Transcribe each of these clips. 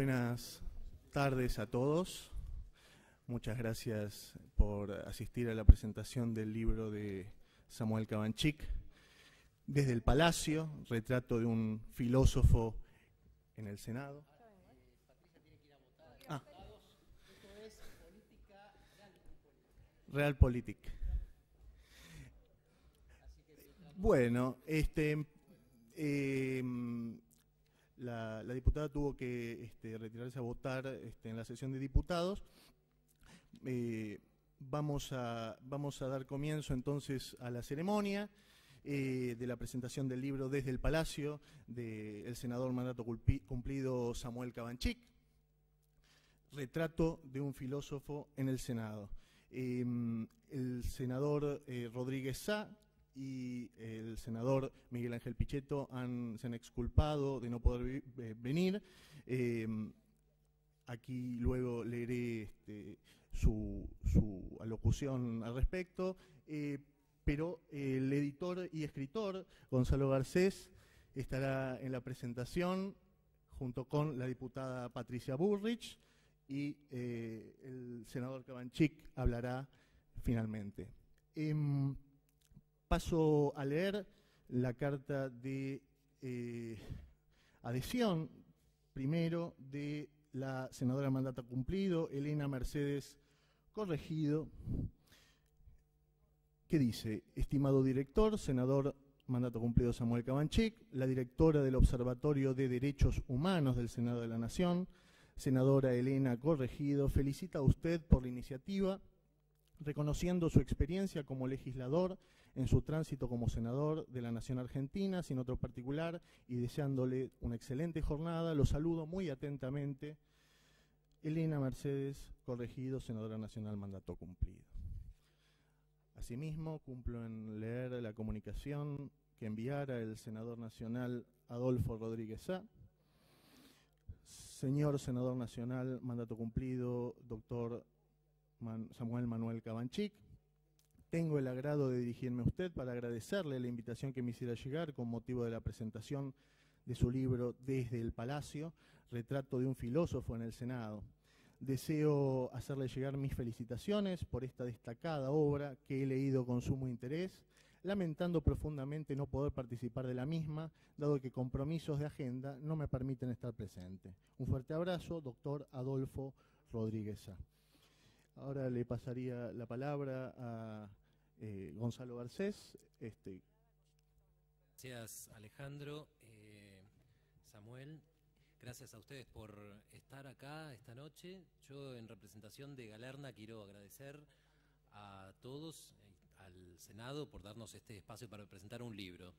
Buenas tardes a todos. Muchas gracias por asistir a la presentación del libro de Samuel Cabanchik, Desde el Palacio, retrato de un filósofo en el Senado. Realpolitik. Bueno, la diputada tuvo que retirarse a votar en la sesión de diputados. Vamos a dar comienzo entonces a la ceremonia de la presentación del libro Desde el Palacio del senador mandato cumplido Samuel Cabanchik, retrato de un filósofo en el Senado. El senador Rodríguez Sá y el senador Miguel Ángel Pichetto se han exculpado de no poder venir. Aquí luego leeré su alocución al respecto, pero el editor y escritor Gonzalo Garcés estará en la presentación junto con la diputada Patricia Bullrich, y el senador Cabanchik hablará finalmente. Paso a leer la carta de adhesión, primero de la senadora mandato cumplido, Elena Mercedes Corregido, que dice: estimado director, senador mandato cumplido Samuel Cabanchik, la directora del Observatorio de Derechos Humanos del Senado de la Nación, senadora Elena Corregido, felicita a usted por la iniciativa, reconociendo su experiencia como legislador en su tránsito como senador de la Nación Argentina, sin otro particular, y deseándole una excelente jornada. Lo saludo muy atentamente. Elena Mercedes Corregido, senadora nacional, mandato cumplido. Asimismo, cumplo en leer la comunicación que enviara el senador nacional Adolfo Rodríguez Sá. Señor senador nacional, mandato cumplido, doctor Samuel Manuel Cabanchik, tengo el agrado de dirigirme a usted para agradecerle la invitación que me hiciera llegar con motivo de la presentación de su libro Desde el Palacio, retrato de un filósofo en el Senado. Deseo hacerle llegar mis felicitaciones por esta destacada obra que he leído con sumo interés, lamentando profundamente no poder participar de la misma, dado que compromisos de agenda no me permiten estar presente. Un fuerte abrazo, doctor Adolfo Rodríguez Sá. Ahora le pasaría la palabra a Gonzalo Garcés. Gracias, Alejandro. Samuel, gracias a ustedes por estar acá esta noche. Yo, en representación de Galerna, quiero agradecer a todos, al Senado, por darnos este espacio para presentar un libro.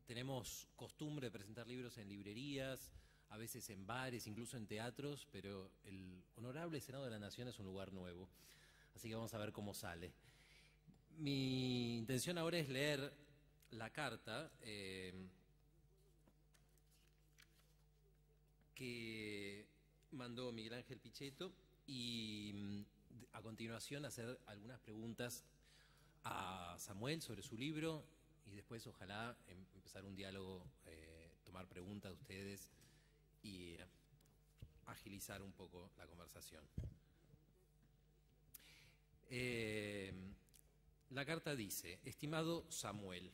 Tenemos costumbre de presentar libros en librerías, a veces en bares, incluso en teatros, pero el Honorable Senado de la Nación es un lugar nuevo. Así que vamos a ver cómo sale. Mi intención ahora es leer la carta que mandó Miguel Ángel Pichetto y a continuación hacer algunas preguntas a Samuel sobre su libro y después ojalá empezar un diálogo, tomar preguntas de ustedes y agilizar un poco la conversación. La carta dice: estimado Samuel,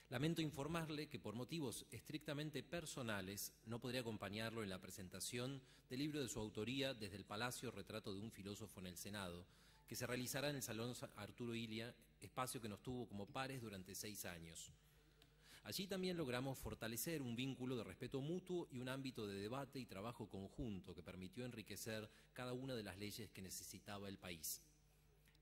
lamento informarle que por motivos estrictamente personales no podré acompañarlo en la presentación del libro de su autoría Desde el Palacio, retrato de un filósofo en el Senado, que se realizará en el Salón Arturo Illia, espacio que nos tuvo como pares durante 6 años. Allí también logramos fortalecer un vínculo de respeto mutuo y un ámbito de debate y trabajo conjunto que permitió enriquecer cada una de las leyes que necesitaba el país.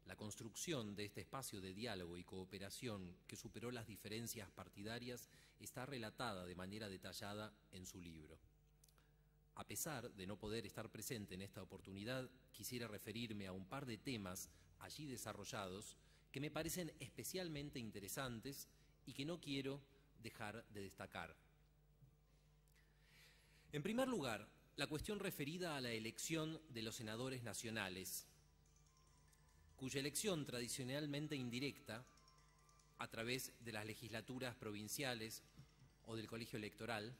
La construcción de este espacio de diálogo y cooperación que superó las diferencias partidarias está relatada de manera detallada en su libro. A pesar de no poder estar presente en esta oportunidad, quisiera referirme a un par de temas allí desarrollados que me parecen especialmente interesantes y que no quiero dejar de destacar. En primer lugar, la cuestión referida a la elección de los senadores nacionales, cuya elección tradicionalmente indirecta, a través de las legislaturas provinciales o del colegio electoral,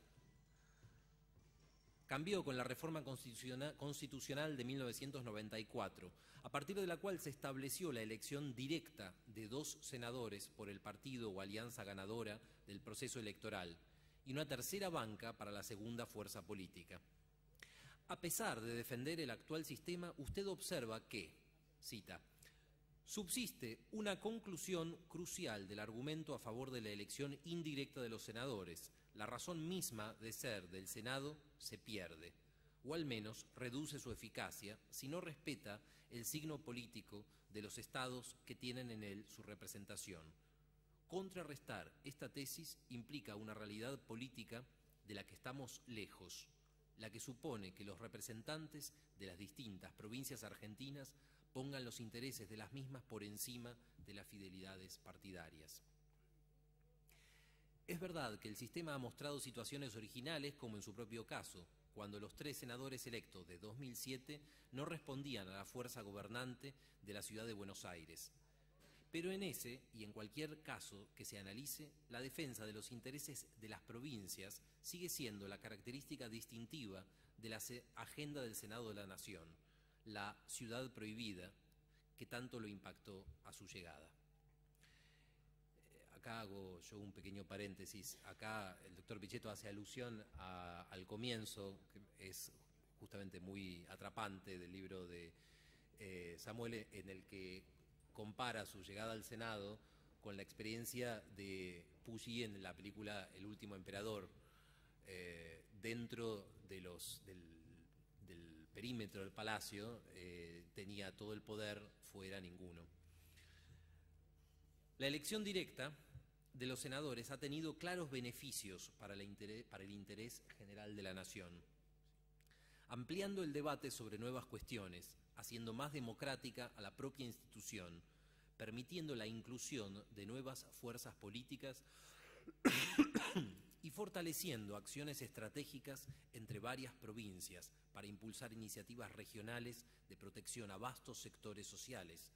cambió con la reforma constitucional de 1994, a partir de la cual se estableció la elección directa de 2 senadores por el partido o alianza ganadora del proceso electoral y una tercera banca para la segunda fuerza política. A pesar de defender el actual sistema, usted observa que, cita, subsiste una conclusión crucial del argumento a favor de la elección indirecta de los senadores. La razón misma de ser del Senado se pierde, o al menos reduce su eficacia si no respeta el signo político de los estados que tienen en él su representación. Contrarrestar esta tesis implica una realidad política de la que estamos lejos, la que supone que los representantes de las distintas provincias argentinas pongan los intereses de las mismas por encima de las fidelidades partidarias. Es verdad que el sistema ha mostrado situaciones originales, como en su propio caso, cuando los 3 senadores electos de 2007 no respondían a la fuerza gobernante de la ciudad de Buenos Aires. Pero en ese, y en cualquier caso que se analice, la defensa de los intereses de las provincias sigue siendo la característica distintiva de la agenda del Senado de la Nación, la ciudad prohibida, que tanto lo impactó a su llegada. Acá hago yo un pequeño paréntesis. Acá el doctor Pichetto hace alusión al comienzo, que es justamente muy atrapante, del libro de Samuel, en el que compara su llegada al Senado con la experiencia de Puyi en la película El último emperador, dentro de del perímetro del palacio, tenía todo el poder, fuera ninguno. La elección directa de los senadores ha tenido claros beneficios para el interés general de la nación, ampliando el debate sobre nuevas cuestiones, haciendo más democrática a la propia institución, permitiendo la inclusión de nuevas fuerzas políticas y fortaleciendo acciones estratégicas entre varias provincias para impulsar iniciativas regionales de protección a vastos sectores sociales.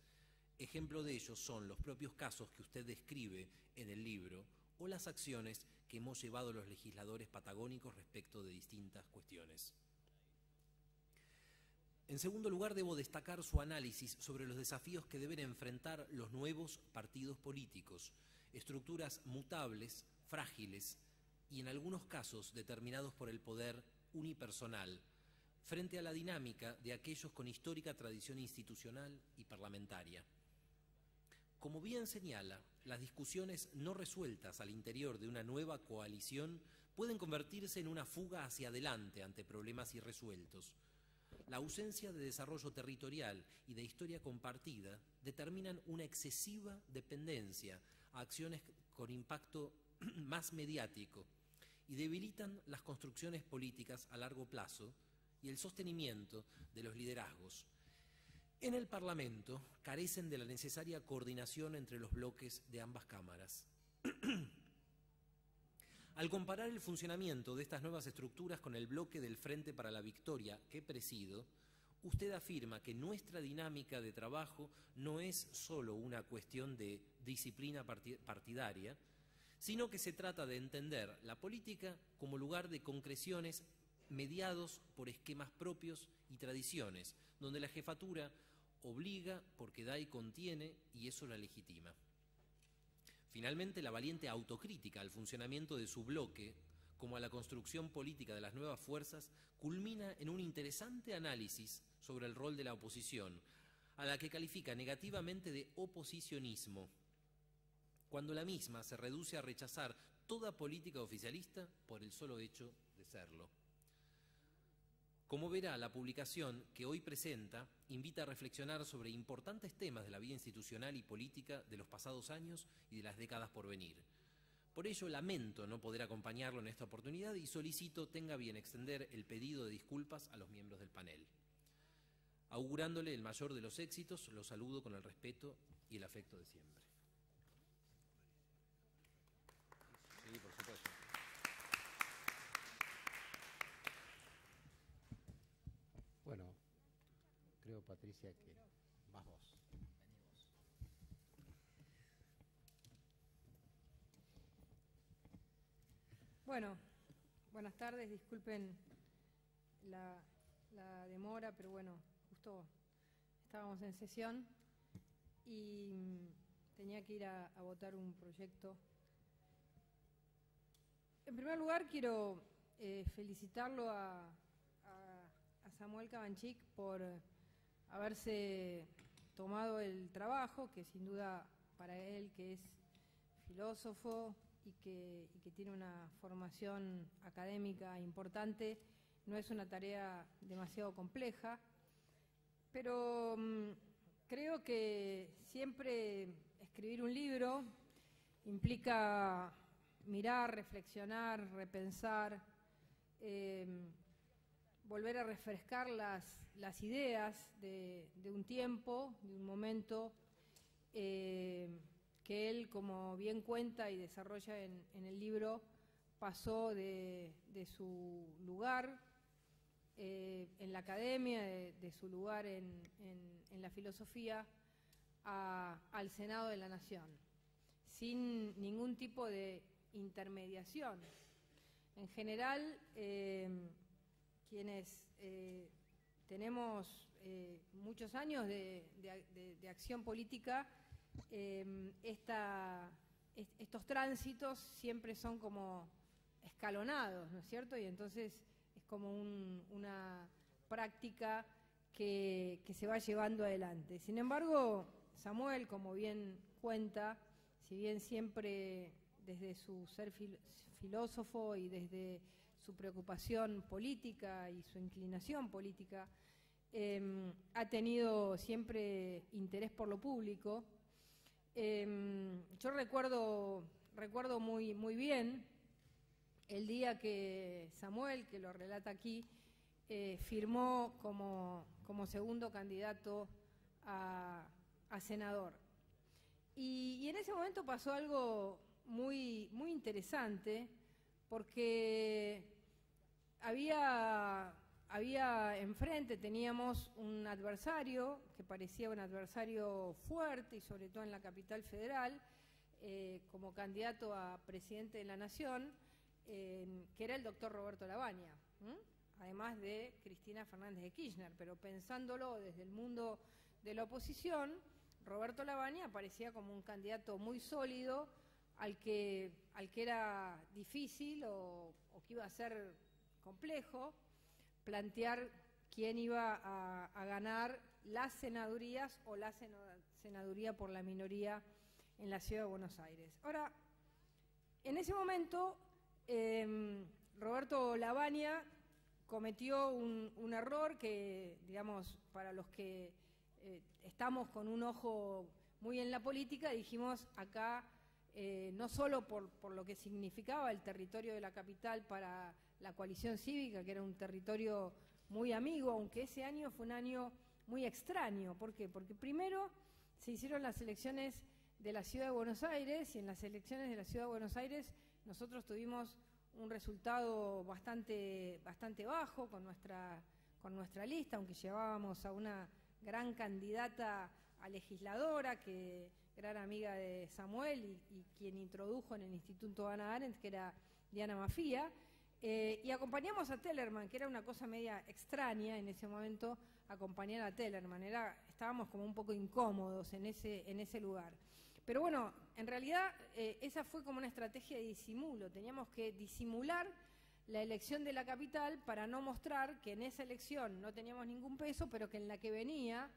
Ejemplo de ello son los propios casos que usted describe en el libro o las acciones que hemos llevado los legisladores patagónicos respecto de distintas cuestiones. En segundo lugar, debo destacar su análisis sobre los desafíos que deben enfrentar los nuevos partidos políticos, estructuras mutables, frágiles y en algunos casos determinados por el poder unipersonal, frente a la dinámica de aquellos con histórica tradición institucional y parlamentaria. Como bien señala, las discusiones no resueltas al interior de una nueva coalición pueden convertirse en una fuga hacia adelante ante problemas irresueltos. La ausencia de desarrollo territorial y de historia compartida determinan una excesiva dependencia a acciones con impacto más mediático y debilitan las construcciones políticas a largo plazo y el sostenimiento de los liderazgos. En el Parlamento carecen de la necesaria coordinación entre los bloques de ambas cámaras. Al comparar el funcionamiento de estas nuevas estructuras con el bloque del Frente para la Victoria que presido, usted afirma que nuestra dinámica de trabajo no es solo una cuestión de disciplina partidaria, sino que se trata de entender la política como lugar de concreciones mediados por esquemas propios y tradiciones, donde la jefatura obliga porque da y contiene, y eso la legitima. Finalmente, la valiente autocrítica al funcionamiento de su bloque, como a la construcción política de las nuevas fuerzas, culmina en un interesante análisis sobre el rol de la oposición, a la que califica negativamente de oposicionismo, cuando la misma se reduce a rechazar toda política oficialista por el solo hecho de serlo. Como verá, la publicación que hoy presenta invita a reflexionar sobre importantes temas de la vida institucional y política de los pasados años y de las décadas por venir. Por ello, lamento no poder acompañarlo en esta oportunidad y solicito tenga bien extender el pedido de disculpas a los miembros del panel. Augurándole el mayor de los éxitos, lo saludo con el respeto y el afecto de siempre. Sí, por supuesto. Bueno, creo, Patricia, que vas vos. Bueno, buenas tardes, disculpen la demora, pero bueno, justo estábamos en sesión y tenía que ir a votar un proyecto. En primer lugar, quiero felicitarlo a Samuel Cabanchik por haberse tomado el trabajo, que sin duda para él, que es filósofo y que tiene una formación académica importante, no es una tarea demasiado compleja, pero creo que siempre escribir un libro implica mirar, reflexionar, repensar, volver a refrescar las ideas de un tiempo, de un momento que él, como bien cuenta y desarrolla en el libro, pasó de su lugar en la academia, de su lugar en la filosofía, al Senado de la Nación, sin ningún tipo de intermediación. En general, quienes tenemos muchos años de acción política, estos tránsitos siempre son como escalonados, ¿no es cierto? Y entonces es como una práctica que se va llevando adelante. Sin embargo, Samuel, como bien cuenta, si bien siempre desde su ser filósofo y desde su preocupación política y su inclinación política, ha tenido siempre interés por lo público. Yo recuerdo muy bien el día que Samuel, que lo relata aquí, firmó como segundo candidato a senador. Y en ese momento pasó algo muy interesante, porque había enfrente, teníamos un adversario que parecía un adversario fuerte, y sobre todo en la capital federal, como candidato a presidente de la Nación, que era el doctor Roberto Lavagna, además de Cristina Fernández de Kirchner. Pero pensándolo desde el mundo de la oposición, Roberto Lavagna parecía como un candidato muy sólido, al que era difícil o que iba a ser complejo plantear quién iba a ganar las senadurías o la senaduría por la minoría en la Ciudad de Buenos Aires. Ahora, en ese momento, Roberto Lavagna cometió un error que, digamos, para los que estamos con un ojo muy en la política, dijimos acá, no solo por lo que significaba el territorio de la capital para la coalición cívica, que era un territorio muy amigo, aunque ese año fue un año muy extraño. ¿Por qué? Porque primero se hicieron las elecciones de la Ciudad de Buenos Aires, y en las elecciones de la Ciudad de Buenos Aires nosotros tuvimos un resultado bastante bajo con nuestra lista, aunque llevábamos a una gran candidata a legisladora, que gran amiga de Samuel y quien introdujo en el Instituto Hannah Arendt, que era Diana Mafia, y acompañamos a Tellerman, que era una cosa media extraña en ese momento, acompañar a Tellerman. Estábamos como un poco incómodos en ese lugar. Pero bueno, en realidad esa fue como una estrategia de disimulo. Teníamos que disimular la elección de la capital para no mostrar que en esa elección no teníamos ningún peso, pero que en la que venía,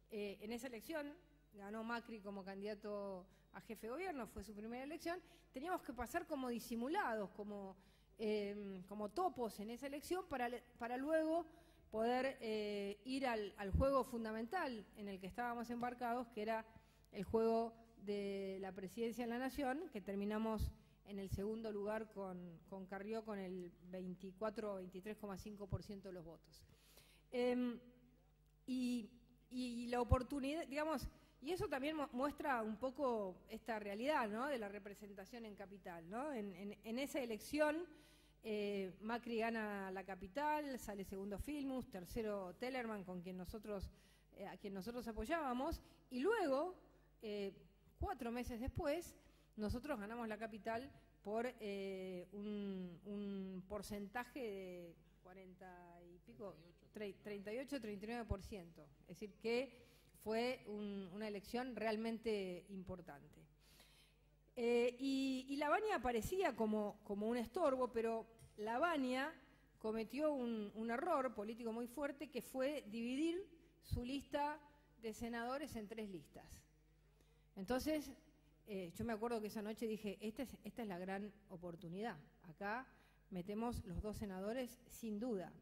en esa elección, ganó Macri como candidato a jefe de gobierno, fue su primera elección, teníamos que pasar como disimulados, como topos en esa elección, para luego poder ir al juego fundamental en el que estábamos embarcados, que era el juego de la presidencia de la Nación, que terminamos en el segundo lugar con Carrió, con el 24 o 23,5% de los votos. Y la oportunidad, digamos, y eso también muestra un poco esta realidad, ¿no?, de la representación en capital, ¿no? En esa elección, Macri gana la capital, sale segundo Filmus, tercero Tellerman, a quien nosotros apoyábamos, y luego, 4 meses después, nosotros ganamos la capital por un porcentaje 40 y pico, 38, 39%. Es decir, que fue una elección realmente importante. Y Lavagna aparecía como un estorbo, pero Lavagna cometió un error político muy fuerte, que fue dividir su lista de senadores en 3 listas. Entonces, yo me acuerdo que esa noche dije, esta es la gran oportunidad. Acá metemos los 2 senadores sin duda.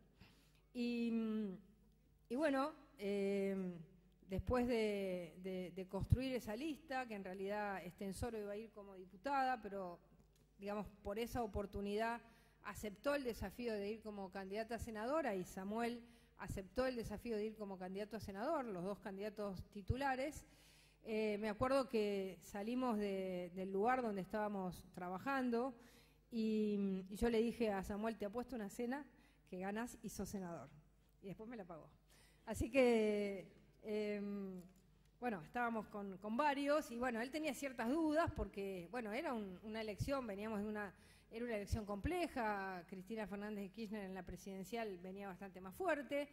Y bueno, después de construir esa lista, que en realidad Estensoro iba a ir como diputada, pero digamos por esa oportunidad aceptó el desafío de ir como candidata a senadora, y Samuel aceptó el desafío de ir como candidato a senador, los 2 candidatos titulares. Me acuerdo que salimos del lugar donde estábamos trabajando y yo le dije a Samuel, te apuesto una cena que ganas y sos senador. Y después me la pagó. Así que, bueno, estábamos con varios y bueno, él tenía ciertas dudas porque, bueno, era una elección, veníamos de era una elección compleja, Cristina Fernández de Kirchner en la presidencial venía bastante más fuerte,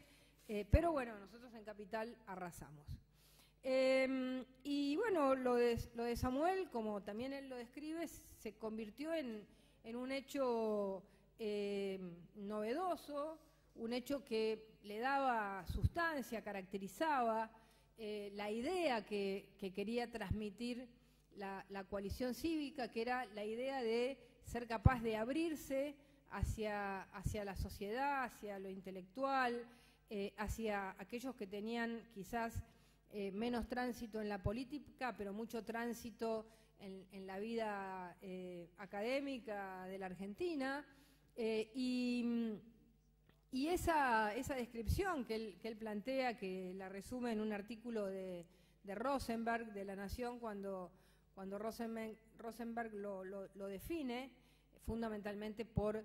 pero bueno, nosotros en Capital arrasamos. Y bueno, lo de Samuel, como también él lo describe, se convirtió en un hecho novedoso, un hecho que le daba sustancia, caracterizaba la idea que quería transmitir la coalición cívica, que era la idea de ser capaz de abrirse hacia la sociedad, hacia lo intelectual, hacia aquellos que tenían quizás menos tránsito en la política, pero mucho tránsito en la vida académica de la Argentina. Y esa descripción que él plantea, que la resume en un artículo de Rosenberg, de La Nación, cuando Rosenberg lo define, fundamentalmente por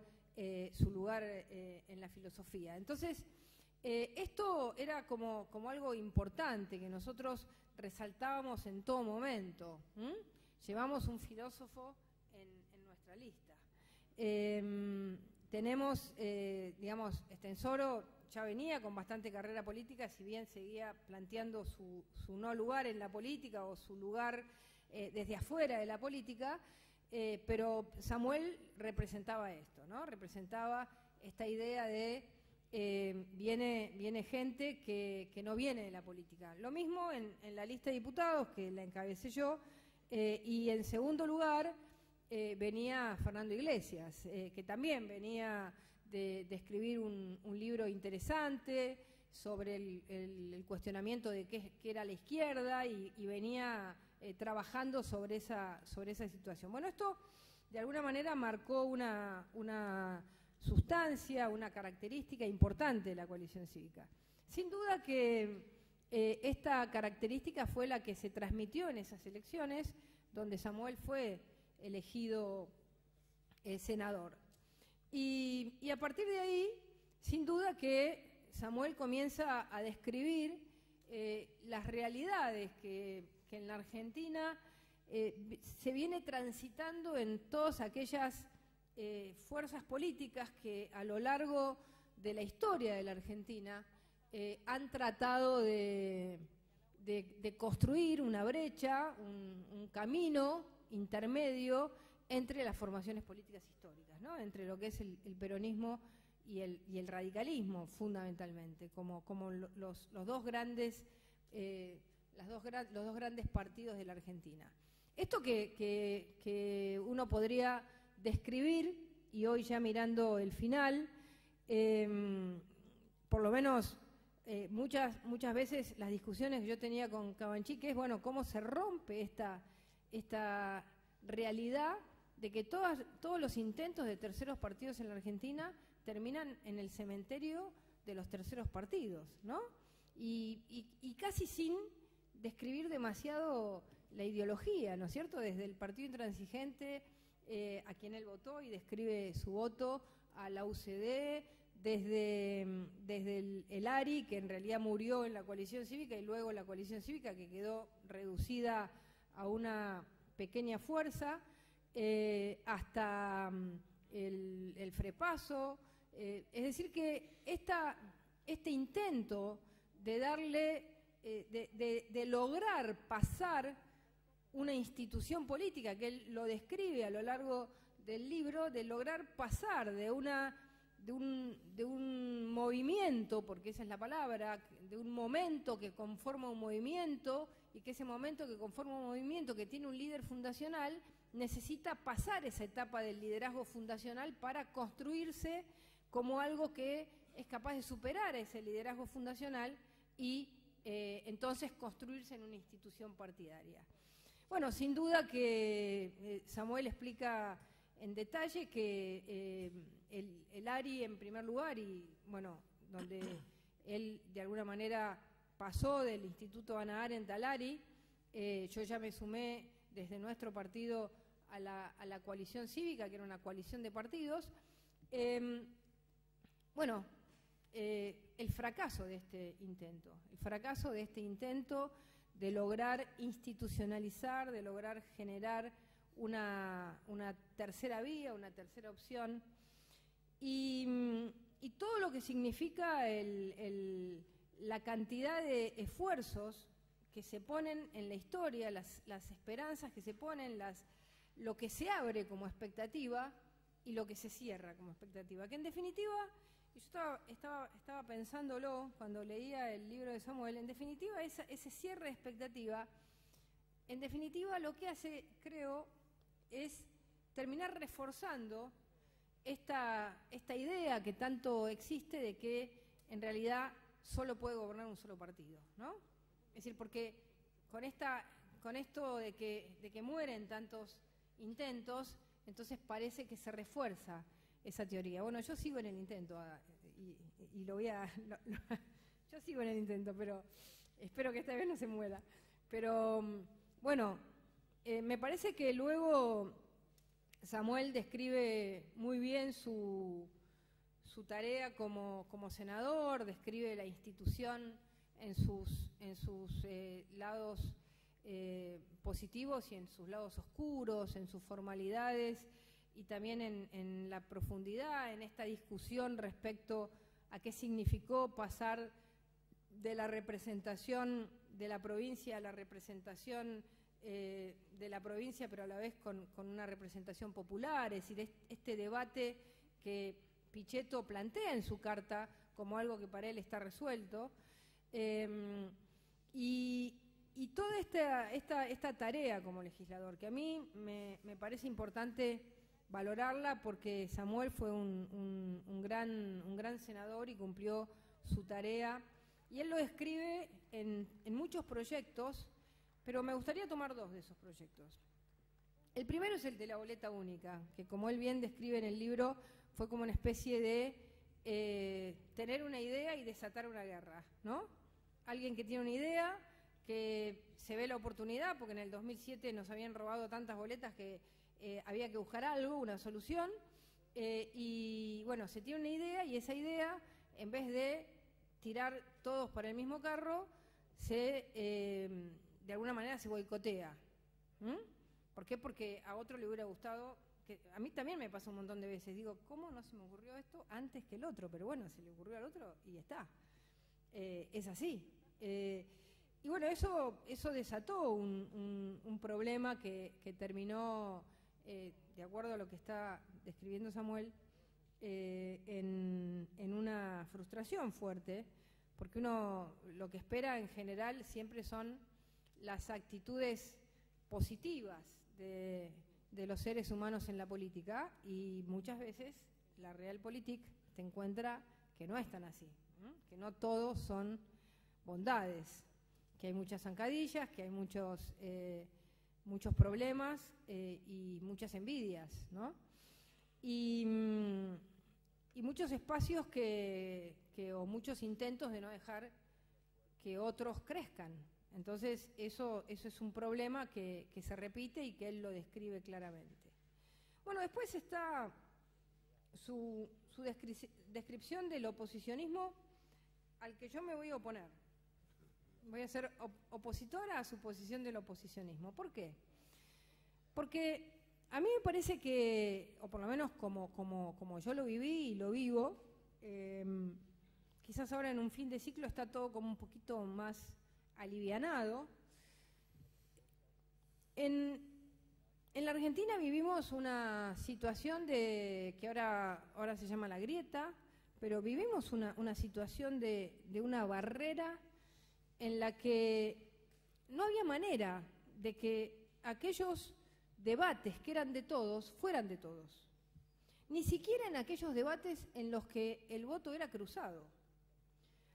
su lugar en la filosofía. Entonces, esto era como algo importante que nosotros resaltábamos en todo momento. Llevamos un filósofo en nuestra lista. Tenemos, digamos, Estensoro ya venía con bastante carrera política, si bien seguía planteando su no lugar en la política o su lugar desde afuera de la política, pero Samuel representaba esto, ¿no? Representaba esta idea de viene gente que no viene de la política. Lo mismo en la lista de diputados, que la encabecé yo, y en segundo lugar venía Fernando Iglesias, que también venía de escribir un libro interesante sobre el cuestionamiento de qué era la izquierda y venía trabajando sobre esa situación. Bueno, esto de alguna manera marcó una sustancia, una característica importante de la coalición cívica. Sin duda que esta característica fue la que se transmitió en esas elecciones, donde Samuel fue elegido senador. Y a partir de ahí, sin duda que Samuel comienza a describir las realidades que en la Argentina se viene transitando en todas aquellas fuerzas políticas que a lo largo de la historia de la Argentina han tratado de construir una brecha, un camino intermedio entre las formaciones políticas históricas, ¿no? Entre lo que es el peronismo y el radicalismo, fundamentalmente, como los dos grandes partidos de la Argentina. Esto que uno podría describir, y hoy ya mirando el final, por lo menos muchas veces las discusiones que yo tenía con Cabanchik es, bueno, cómo se rompe esta realidad de que todos los intentos de terceros partidos en la Argentina terminan en el cementerio de los terceros partidos, ¿no? Y casi sin describir demasiado la ideología, ¿no es cierto? Desde el partido intransigente a quien él votó y describe su voto, a la UCD, desde el ARI, que en realidad murió en la coalición cívica, y luego la coalición cívica que quedó reducida a una pequeña fuerza, hasta el FREPASO, Es decir, que este intento de darle, de lograr pasar una institución política, que él lo describe a lo largo del libro, de lograr pasar de un movimiento, porque esa es la palabra, de un momento que conforma un movimiento, y que ese momento que conforma un movimiento que tiene un líder fundacional, necesita pasar esa etapa del liderazgo fundacional para construirse como algo que es capaz de superar ese liderazgo fundacional y entonces construirse en una institución partidaria. Bueno, sin duda que Samuel explica en detalle que el ARI en primer lugar, y bueno, donde él de alguna manera pasó del Instituto Hannah Arendt al ARI, yo ya me sumé desde nuestro partido a la coalición cívica, que era una coalición de partidos. Bueno, el fracaso de este intento de lograr institucionalizar, de lograr generar una tercera vía, una tercera opción, y todo lo que significa la cantidad de esfuerzos que se ponen en la historia, las esperanzas que se ponen, lo que se abre como expectativa y lo que se cierra como expectativa, que en definitiva, yo estaba pensándolo cuando leía el libro de Samuel, en definitiva ese cierre de expectativa, en definitiva lo que hace, creo, es terminar reforzando esta idea que tanto existe de que en realidad solo puede gobernar un solo partido, ¿no? Es decir, porque con esto de que mueren tantos intentos, entonces parece que se refuerza esa teoría. Bueno, yo sigo en el intento y lo voy a... yo sigo en el intento, pero espero que esta vez no se muera. Pero bueno, me parece que luego Samuel describe muy bien su tarea como senador, describe la institución en sus lados positivos y en sus lados oscuros, en sus formalidades y también en la profundidad, en esta discusión respecto a qué significó pasar de la representación de la provincia a la representación de la provincia, pero a la vez con una representación popular, es decir, este debate que Pichetto plantea en su carta como algo que para él está resuelto, y toda esta tarea como legislador, que a mí me parece importante valorarla porque Samuel fue un gran senador y cumplió su tarea, y él lo describe en muchos proyectos, pero me gustaría tomar dos de esos proyectos. El primero es el de la boleta única, que como él bien describe en el libro, fue como una especie de tener una idea y desatar una guerra, ¿no? Alguien que tiene una idea, que se ve la oportunidad, porque en el 2007 nos habían robado tantas boletas que había que buscar algo, una solución, y bueno, se tiene una idea y esa idea, en vez de tirar todos para el mismo carro, de alguna manera se boicotea. ¿Por qué? Porque a otro le hubiera gustado, que a mí también me pasa un montón de veces, digo, ¿cómo no se me ocurrió esto antes que el otro? Pero bueno, se le ocurrió al otro y está. Es así. Y bueno, eso desató un problema que terminó, de acuerdo a lo que está describiendo Samuel, en una frustración fuerte, porque uno lo que espera en general siempre son las actitudes positivas de los seres humanos en la política, y muchas veces la realpolitik te encuentra que no es tan así, que no todos son bondades, que hay muchas zancadillas, que hay muchos problemas y muchas envidias, ¿no? Y muchos espacios o muchos intentos de no dejar que otros crezcan. Entonces eso es un problema que se repite y que él lo describe claramente. Bueno, después está su descripción del oposicionismo al que yo me voy a oponer. Voy a ser opositora a su posición del oposicionismo. ¿Por qué? Porque A mí me parece que, o por lo menos como yo lo viví y lo vivo, quizás ahora en un fin de ciclo está todo como un poquito más alivianado. En la Argentina vivimos una situación que ahora se llama la grieta, pero vivimos una situación de una barrera en la que no había manera de que aquellos debates que eran de todos fueran de todos. Ni siquiera en aquellos debates en los que el voto era cruzado.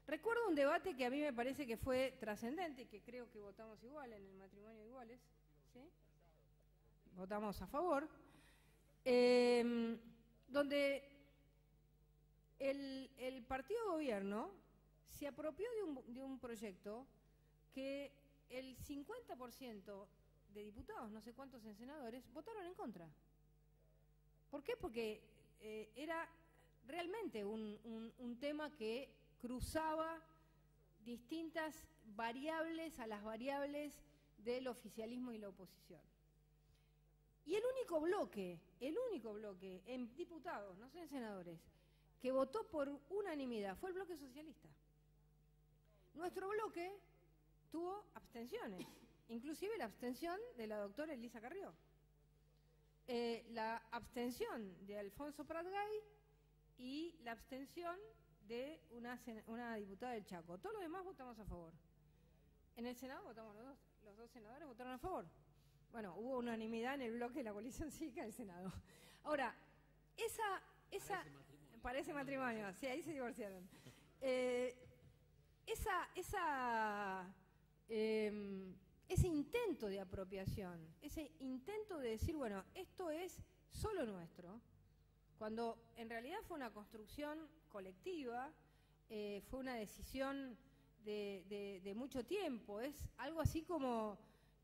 Recuerdo un debate que a mí me parece que fue trascendente y que creo que votamos igual en el matrimonio de iguales, ¿sí? Votamos a favor, donde el partido de gobierno se apropió de un proyecto que el 50% de diputados, no sé cuántos en senadores, votaron en contra. ¿Por qué? Porque era realmente un tema que cruzaba distintas variables a las variables del oficialismo y la oposición. Y el único bloque en diputados, no sé en senadores, que votó por unanimidad fue el bloque socialista. Nuestro bloque tuvo abstenciones, inclusive la abstención de la doctora Elisa Carrió, la abstención de Alfonso Pratgay y la abstención de una diputada del Chaco. Todos los demás votamos a favor. En el Senado votamos los dos senadores votaron a favor. Bueno, hubo unanimidad en el bloque de la coalición cívica del Senado. Ahora, parece matrimonio, sí, ahí se divorciaron. Ese intento de apropiación, ese intento de decir, bueno, esto es solo nuestro, cuando en realidad fue una construcción colectiva, fue una decisión de mucho tiempo, es algo así como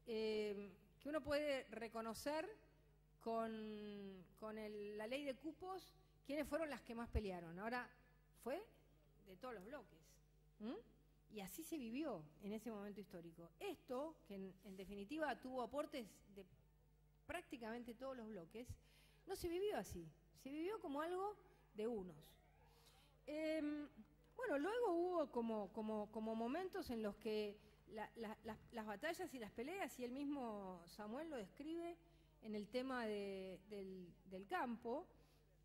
que uno puede reconocer con la ley de cupos quiénes fueron las que más pelearon. Ahora, fue de todos los bloques. Y así se vivió en ese momento histórico. Esto, que en definitiva tuvo aportes de prácticamente todos los bloques, no se vivió así. Se vivió como algo de unos. Bueno, luego hubo como momentos en los que las batallas y las peleas, y el mismo Samuel lo describe en el tema del campo,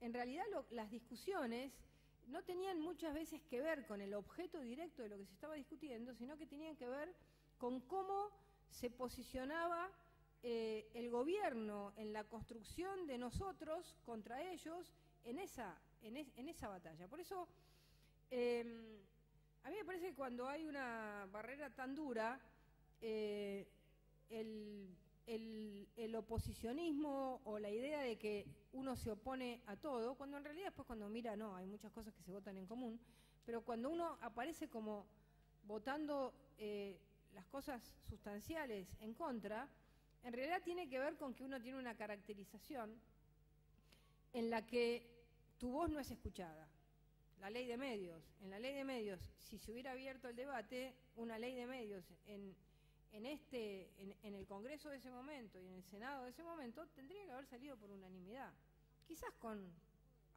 en realidad las discusiones no tenían muchas veces que ver con el objeto directo de lo que se estaba discutiendo, sino que tenían que ver con cómo se posicionaba el gobierno en la construcción de nosotros contra ellos en esa batalla. Por eso, a mí me parece que cuando hay una barrera tan dura, el oposicionismo o la idea de que uno se opone a todo, cuando en realidad después cuando mira, no, hay muchas cosas que se votan en común, pero cuando uno aparece como votando las cosas sustanciales en contra, en realidad tiene que ver con que uno tiene una caracterización en la que tu voz no es escuchada. La ley de medios. En la ley de medios, si se hubiera abierto el debate, una ley de medios en el Congreso de ese momento y en el Senado de ese momento, tendría que haber salido por unanimidad. Quizás con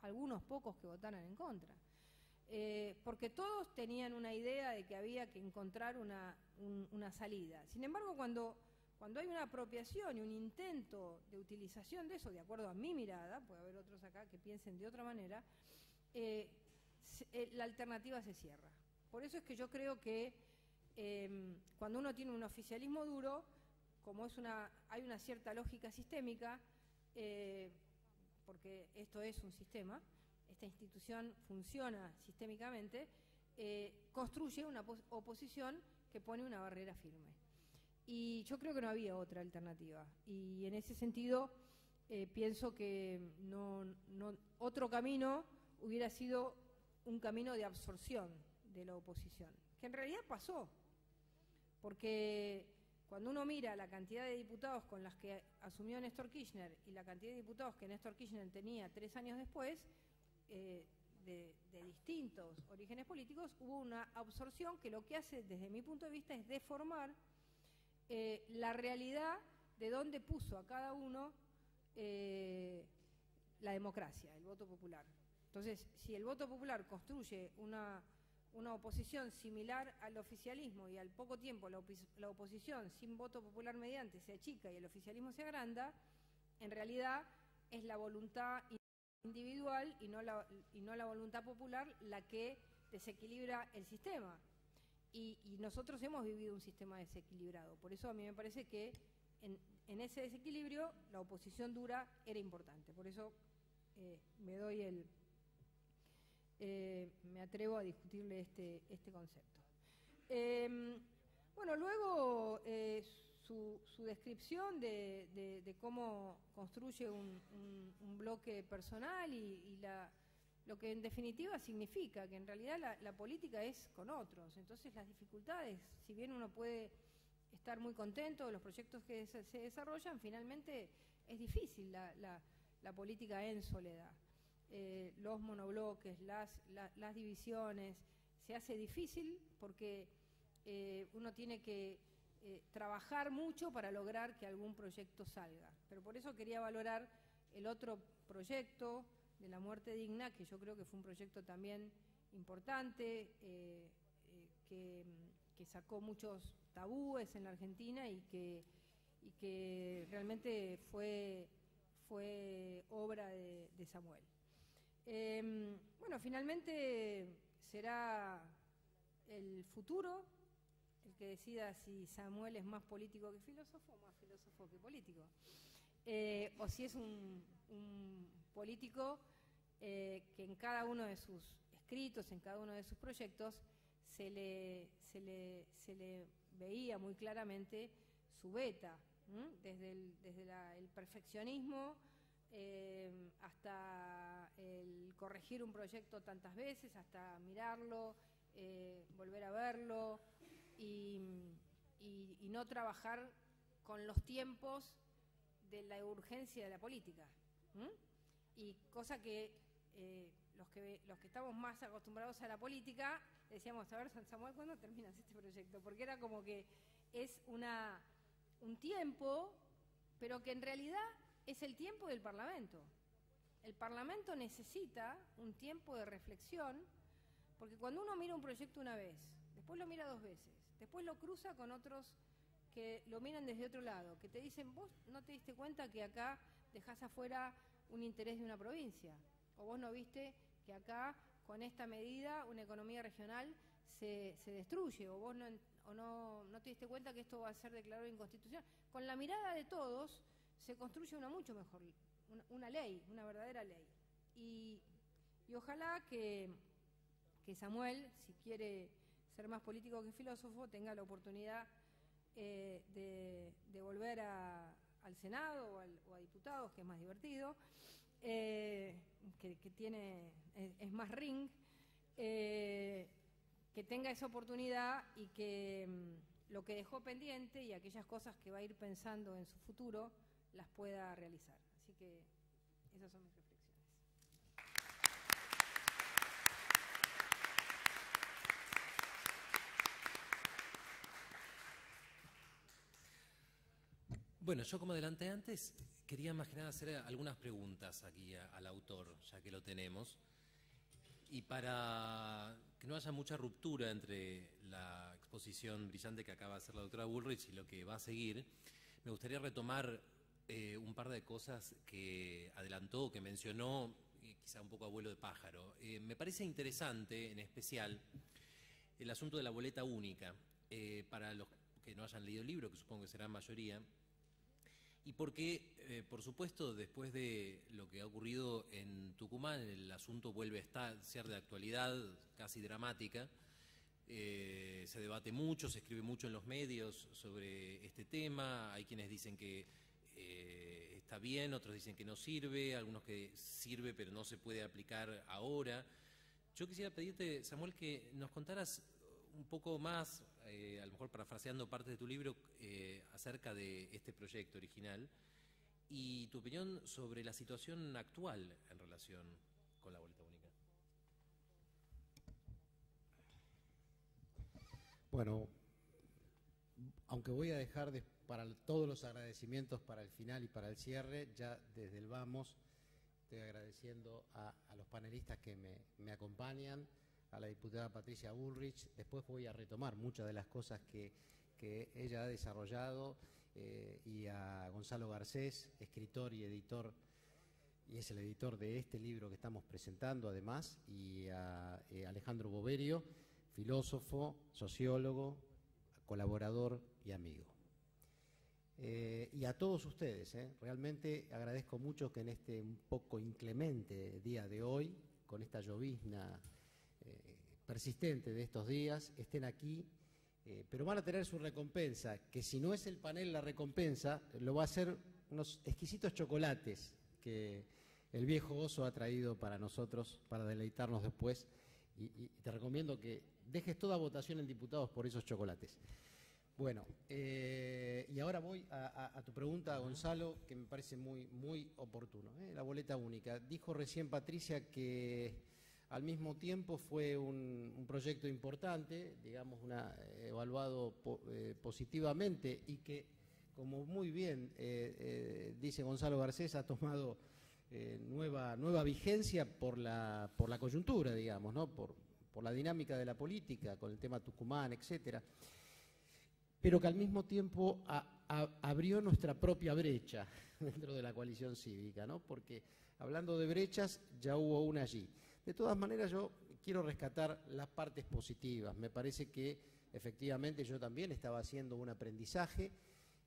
algunos pocos que votaran en contra. Porque todos tenían una idea de que había que encontrar una salida. Sin embargo, cuando hay una apropiación y un intento de utilización de eso, de acuerdo a mi mirada, puede haber otros acá que piensen de otra manera, la alternativa se cierra. Por eso es que yo creo que cuando uno tiene un oficialismo duro, como hay una cierta lógica sistémica, porque esto es un sistema, esta institución funciona sistémicamente, construye una oposición que pone una barrera firme. Y yo creo que no había otra alternativa. Y en ese sentido, pienso que otro camino hubiera sido un camino de absorción de la oposición, que en realidad pasó, porque cuando uno mira la cantidad de diputados con las que asumió Néstor Kirchner y la cantidad de diputados que Néstor Kirchner tenía 3 años después, de distintos orígenes políticos, hubo una absorción que lo que hace, desde mi punto de vista, es deformar la realidad de dónde puso a cada uno la democracia, el voto popular. Entonces, si el voto popular construye una oposición similar al oficialismo y al poco tiempo la oposición sin voto popular mediante se achica y el oficialismo se agranda, en realidad es la voluntad individual y no la voluntad popular la que desequilibra el sistema. Y nosotros hemos vivido un sistema desequilibrado. Por eso a mí me parece que en ese desequilibrio la oposición dura era importante. Por eso me atrevo a discutirle este concepto. Bueno, luego su descripción de cómo construye un bloque personal y lo que en definitiva significa que en realidad la política es con otros. Entonces las dificultades, si bien uno puede estar muy contento de los proyectos que se desarrollan, finalmente es difícil la política en soledad. Los monobloques, las divisiones, se hace difícil porque uno tiene que trabajar mucho para lograr que algún proyecto salga. Pero por eso quería valorar el otro proyecto de la muerte digna, que yo creo que fue un proyecto también importante, que sacó muchos tabúes en la Argentina y que realmente fue obra de Samuel. Bueno, finalmente será el futuro el que decida si Samuel es más político que filósofo o más filósofo que político. O si es un político que en cada uno de sus escritos, en cada uno de sus proyectos, se le veía muy claramente su beta, desde el perfeccionismo hasta el corregir un proyecto tantas veces, hasta mirarlo, volver a verlo y no trabajar con los tiempos de la urgencia de la política. Y cosa que los que estamos más acostumbrados a la política decíamos, a ver, San Samuel, ¿cuándo terminas este proyecto? Porque era como que es un tiempo, pero que en realidad es el tiempo del Parlamento. El Parlamento necesita un tiempo de reflexión, porque cuando uno mira un proyecto una vez, después lo mira 2 veces, después lo cruza con otros que lo miran desde otro lado, que te dicen, vos no te diste cuenta que acá dejás afuera un interés de una provincia, o vos no viste que acá con esta medida una economía regional se destruye, o vos no te diste cuenta que esto va a ser declarado inconstitucional. Con la mirada de todos se construye una mucho mejor, una ley, una verdadera ley. Y ojalá que Samuel, si quiere ser más político que filósofo, tenga la oportunidad de volver al Senado o a diputados, que es más divertido, que es más ring, que tenga esa oportunidad y que lo que dejó pendiente y aquellas cosas que va a ir pensando en su futuro las pueda realizar. Así que esas son mis reflexiones. Bueno, yo como adelanté antes, quería más que nada hacer algunas preguntas aquí al autor, ya que lo tenemos. Y para que no haya mucha ruptura entre la exposición brillante que acaba de hacer la doctora Bullrich y lo que va a seguir, me gustaría retomar un par de cosas que adelantó, que mencionó, quizá un poco a vuelo de pájaro. Me parece interesante, en especial, el asunto de la boleta única. Para los que no hayan leído el libro, que supongo que será mayoría, y porque, por supuesto, después de lo que ha ocurrido en Tucumán, el asunto vuelve a ser de actualidad casi dramática. Se debate mucho, se escribe mucho en los medios sobre este tema. Hay quienes dicen que está bien, otros dicen que no sirve, algunos que sirve pero no se puede aplicar ahora. Yo quisiera pedirte, Samuel, que nos contaras un poco más, a lo mejor parafraseando parte de tu libro, acerca de este proyecto original y tu opinión sobre la situación actual en relación con la boleta única. Bueno, aunque voy a dejar para todos los agradecimientos para el final y para el cierre, ya desde el vamos estoy agradeciendo a los panelistas que me acompañan, a la diputada Patricia Bullrich. Después voy a retomar muchas de las cosas que ella ha desarrollado, y a Gonzalo Garcés, escritor y editor, y es el editor de este libro que estamos presentando además, y a Alejandro Boverio, filósofo, sociólogo, colaborador y amigo. Y a todos ustedes, realmente agradezco mucho que en este un poco inclemente día de hoy, con esta llovizna persistente de estos días, estén aquí, pero van a tener su recompensa, que si no es el panel la recompensa, lo va a ser unos exquisitos chocolates que el viejo oso ha traído para nosotros, para deleitarnos después, y te recomiendo que dejes toda votación en diputados por esos chocolates. Bueno, y ahora voy a tu pregunta, Gonzalo, que me parece muy oportuno. La boleta única. Dijo recién Patricia que al mismo tiempo fue un proyecto importante, digamos, evaluado positivamente, y que, como muy bien dice Gonzalo Garcés, ha tomado nueva vigencia por la coyuntura, digamos, ¿no? Por la dinámica de la política, con el tema Tucumán, etcétera, pero que al mismo tiempo abrió nuestra propia brecha dentro de la coalición cívica, ¿no? Porque hablando de brechas, ya hubo una allí. De todas maneras, yo quiero rescatar las partes positivas. Me parece que efectivamente yo también estaba haciendo un aprendizaje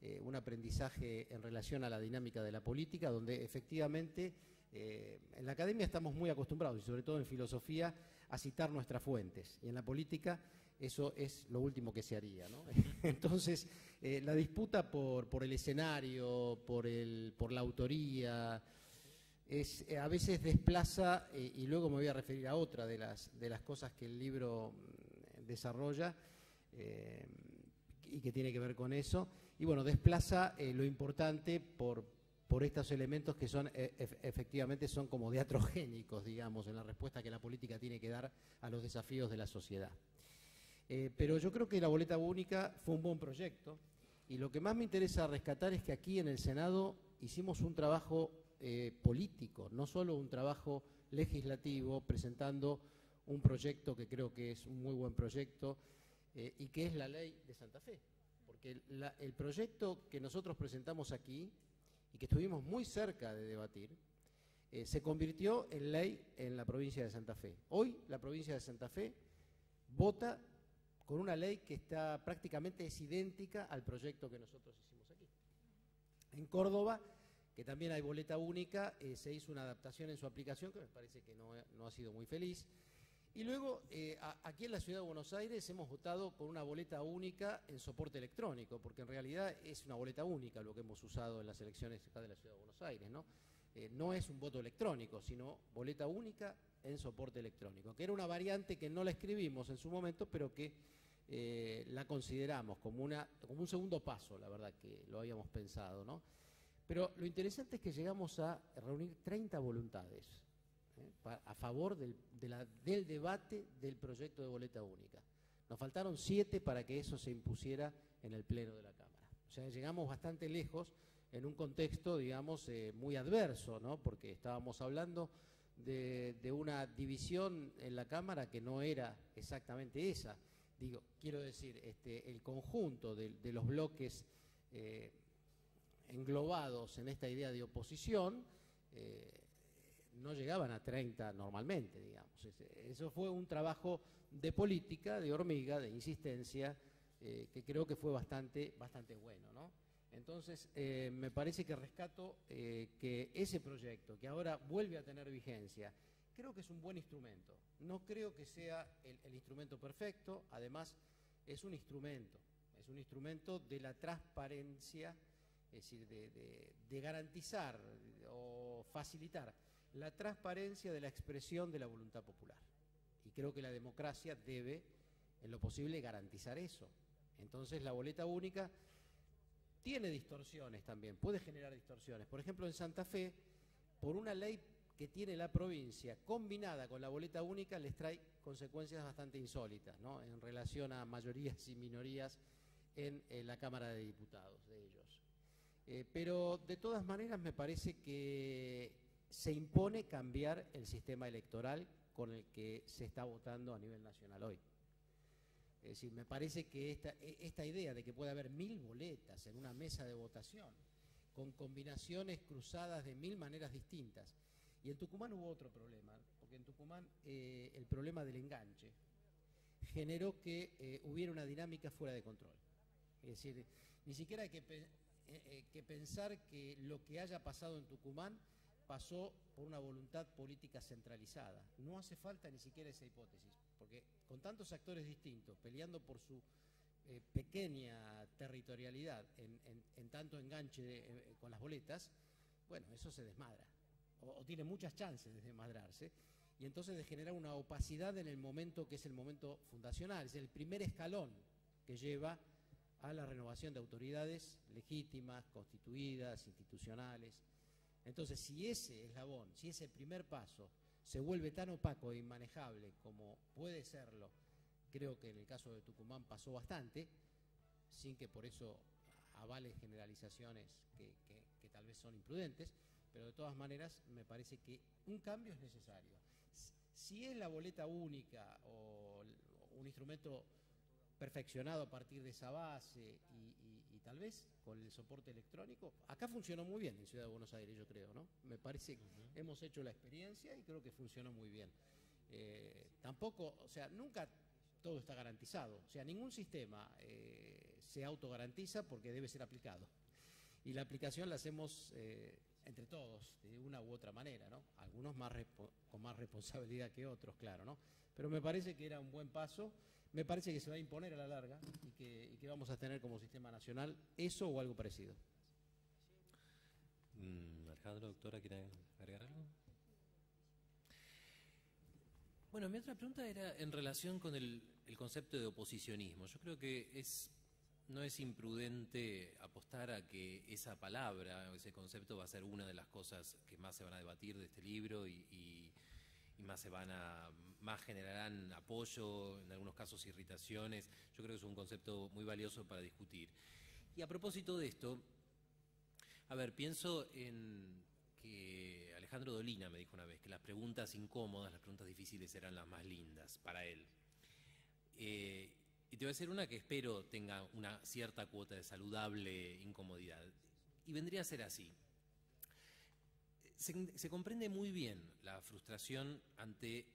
en relación a la dinámica de la política, donde efectivamente en la academia estamos muy acostumbrados, y sobre todo en filosofía, a citar nuestras fuentes, y en la política eso es lo último que se haría, ¿no? Entonces, la disputa por el escenario, por la autoría, a veces desplaza, y luego me voy a referir a otra de las cosas que el libro desarrolla, y que tiene que ver con eso, y bueno, desplaza lo importante por estos elementos que son efectivamente son como diatrogénicos, digamos, en la respuesta que la política tiene que dar a los desafíos de la sociedad. Pero yo creo que la boleta única fue un buen proyecto, y lo que más me interesa rescatar es que aquí en el Senado hicimos un trabajo político, no solo un trabajo legislativo, presentando un proyecto que creo que es un muy buen proyecto, y que es la ley de Santa Fe, porque el proyecto que nosotros presentamos aquí y que estuvimos muy cerca de debatir, se convirtió en ley en la provincia de Santa Fe. Hoy la provincia de Santa Fe vota con una ley que está prácticamente es idéntica al proyecto que nosotros hicimos aquí. En Córdoba, que también hay boleta única, se hizo una adaptación en su aplicación que me parece que no ha sido muy feliz. Y luego, aquí en la Ciudad de Buenos Aires hemos votado con una boleta única en soporte electrónico, porque en realidad es una boleta única lo que hemos usado en las elecciones acá de la Ciudad de Buenos Aires, ¿no? No es un voto electrónico, sino boleta única en soporte electrónico, que era una variante que no la escribimos en su momento, pero que la consideramos como un segundo paso, la verdad que lo habíamos pensado, ¿no? Pero lo interesante es que llegamos a reunir 30 voluntades a favor del debate del proyecto de boleta única. Nos faltaron 7 para que eso se impusiera en el Pleno de la Cámara. O sea, llegamos bastante lejos en un contexto, digamos, muy adverso, ¿no? Porque estábamos hablando de una división en la Cámara que no era exactamente esa. Quiero decir, el conjunto de los bloques englobados en esta idea de oposición no llegaban a 30 normalmente, digamos. Eso fue un trabajo de política, de hormiga, de insistencia, que creo que fue bastante bueno, ¿no? Entonces, me parece que rescato que ese proyecto, que ahora vuelve a tener vigencia, creo que es un buen instrumento. No creo que sea el instrumento perfecto, además es un instrumento de la transparencia, es decir, de garantizar o facilitar la transparencia de la expresión de la voluntad popular. Y creo que la democracia debe, en lo posible, garantizar eso. Entonces, la boleta única tiene distorsiones también, puede generar distorsiones. Por ejemplo, en Santa Fe, por una ley que tiene la provincia combinada con la boleta única, les trae consecuencias bastante insólitas, ¿no? En relación a mayorías y minorías en la Cámara de Diputados de ellos. Pero de todas maneras me parece que se impone cambiar el sistema electoral con el que se está votando a nivel nacional hoy. Es decir, me parece que esta idea de que puede haber 1000 boletas en una mesa de votación, con combinaciones cruzadas de 1000 maneras distintas. Y en Tucumán hubo otro problema, porque en Tucumán el problema del enganche generó que hubiera una dinámica fuera de control. Es decir, ni siquiera hay que pensar que lo que haya pasado en Tucumán pasó por una voluntad política centralizada. No hace falta ni siquiera esa hipótesis, porque con tantos actores distintos peleando por su pequeña territorialidad en tanto enganche con las boletas, bueno, eso se desmadra, o tiene muchas chances de desmadrarse, y entonces de generar una opacidad en el momento que es el momento fundacional, es el primer escalón que lleva a la renovación de autoridades legítimas, constituidas, institucionales. Entonces, si ese eslabón, si ese primer paso se vuelve tan opaco e inmanejable como puede serlo, creo que en el caso de Tucumán pasó bastante, sin que por eso avale generalizaciones que tal vez son imprudentes, pero de todas maneras me parece que un cambio es necesario. Si es la boleta única o un instrumento perfeccionado a partir de esa base y tal vez con el soporte electrónico, acá funcionó muy bien en Ciudad de Buenos Aires, yo creo, ¿no? Me parece que hemos hecho la experiencia y creo que funcionó muy bien. Tampoco, o sea, nunca todo está garantizado, o sea, ningún sistema se autogarantiza porque debe ser aplicado. Y la aplicación la hacemos entre todos, de una u otra manera, ¿no? Algunos con más responsabilidad que otros, claro, ¿no? Pero me parece que era un buen paso. Me parece que se va a imponer a la larga y que vamos a tener como sistema nacional eso o algo parecido. Alejandro, doctora, ¿quiere agregar algo? Bueno, mi otra pregunta era en relación con el concepto de oposicionismo. Yo creo que no es imprudente apostar a que esa palabra o ese concepto va a ser una de las cosas que más se van a debatir de este libro y más generarán apoyo, en algunos casos irritaciones. Yo creo que es un concepto muy valioso para discutir. Y a propósito de esto, a ver, pienso en que Alejandro Dolina me dijo una vez que las preguntas incómodas, las preguntas difíciles eran las más lindas para él. Y te voy a decir una que espero tenga una cierta cuota de saludable incomodidad. Y vendría a ser así. Se comprende muy bien la frustración ante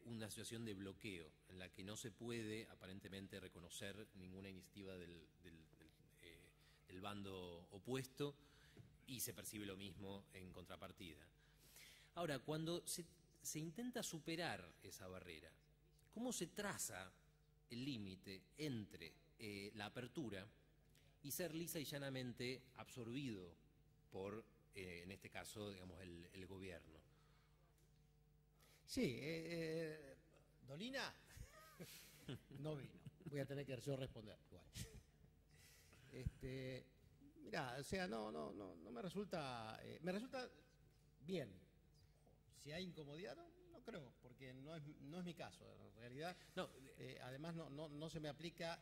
una situación de bloqueo en la que no se puede aparentemente reconocer ninguna iniciativa del bando opuesto y se percibe lo mismo en contrapartida. Ahora, cuando se intenta superar esa barrera, ¿cómo se traza el límite entre la apertura y ser lisa y llanamente absorbido por en este caso, digamos, el gobierno? Sí, Dolina no vino. Voy a tener que yo responder igual. Mirá, o sea, no me resulta bien. Si hay incomodidad, no creo, porque no es mi caso. En realidad, no, además no se me aplica,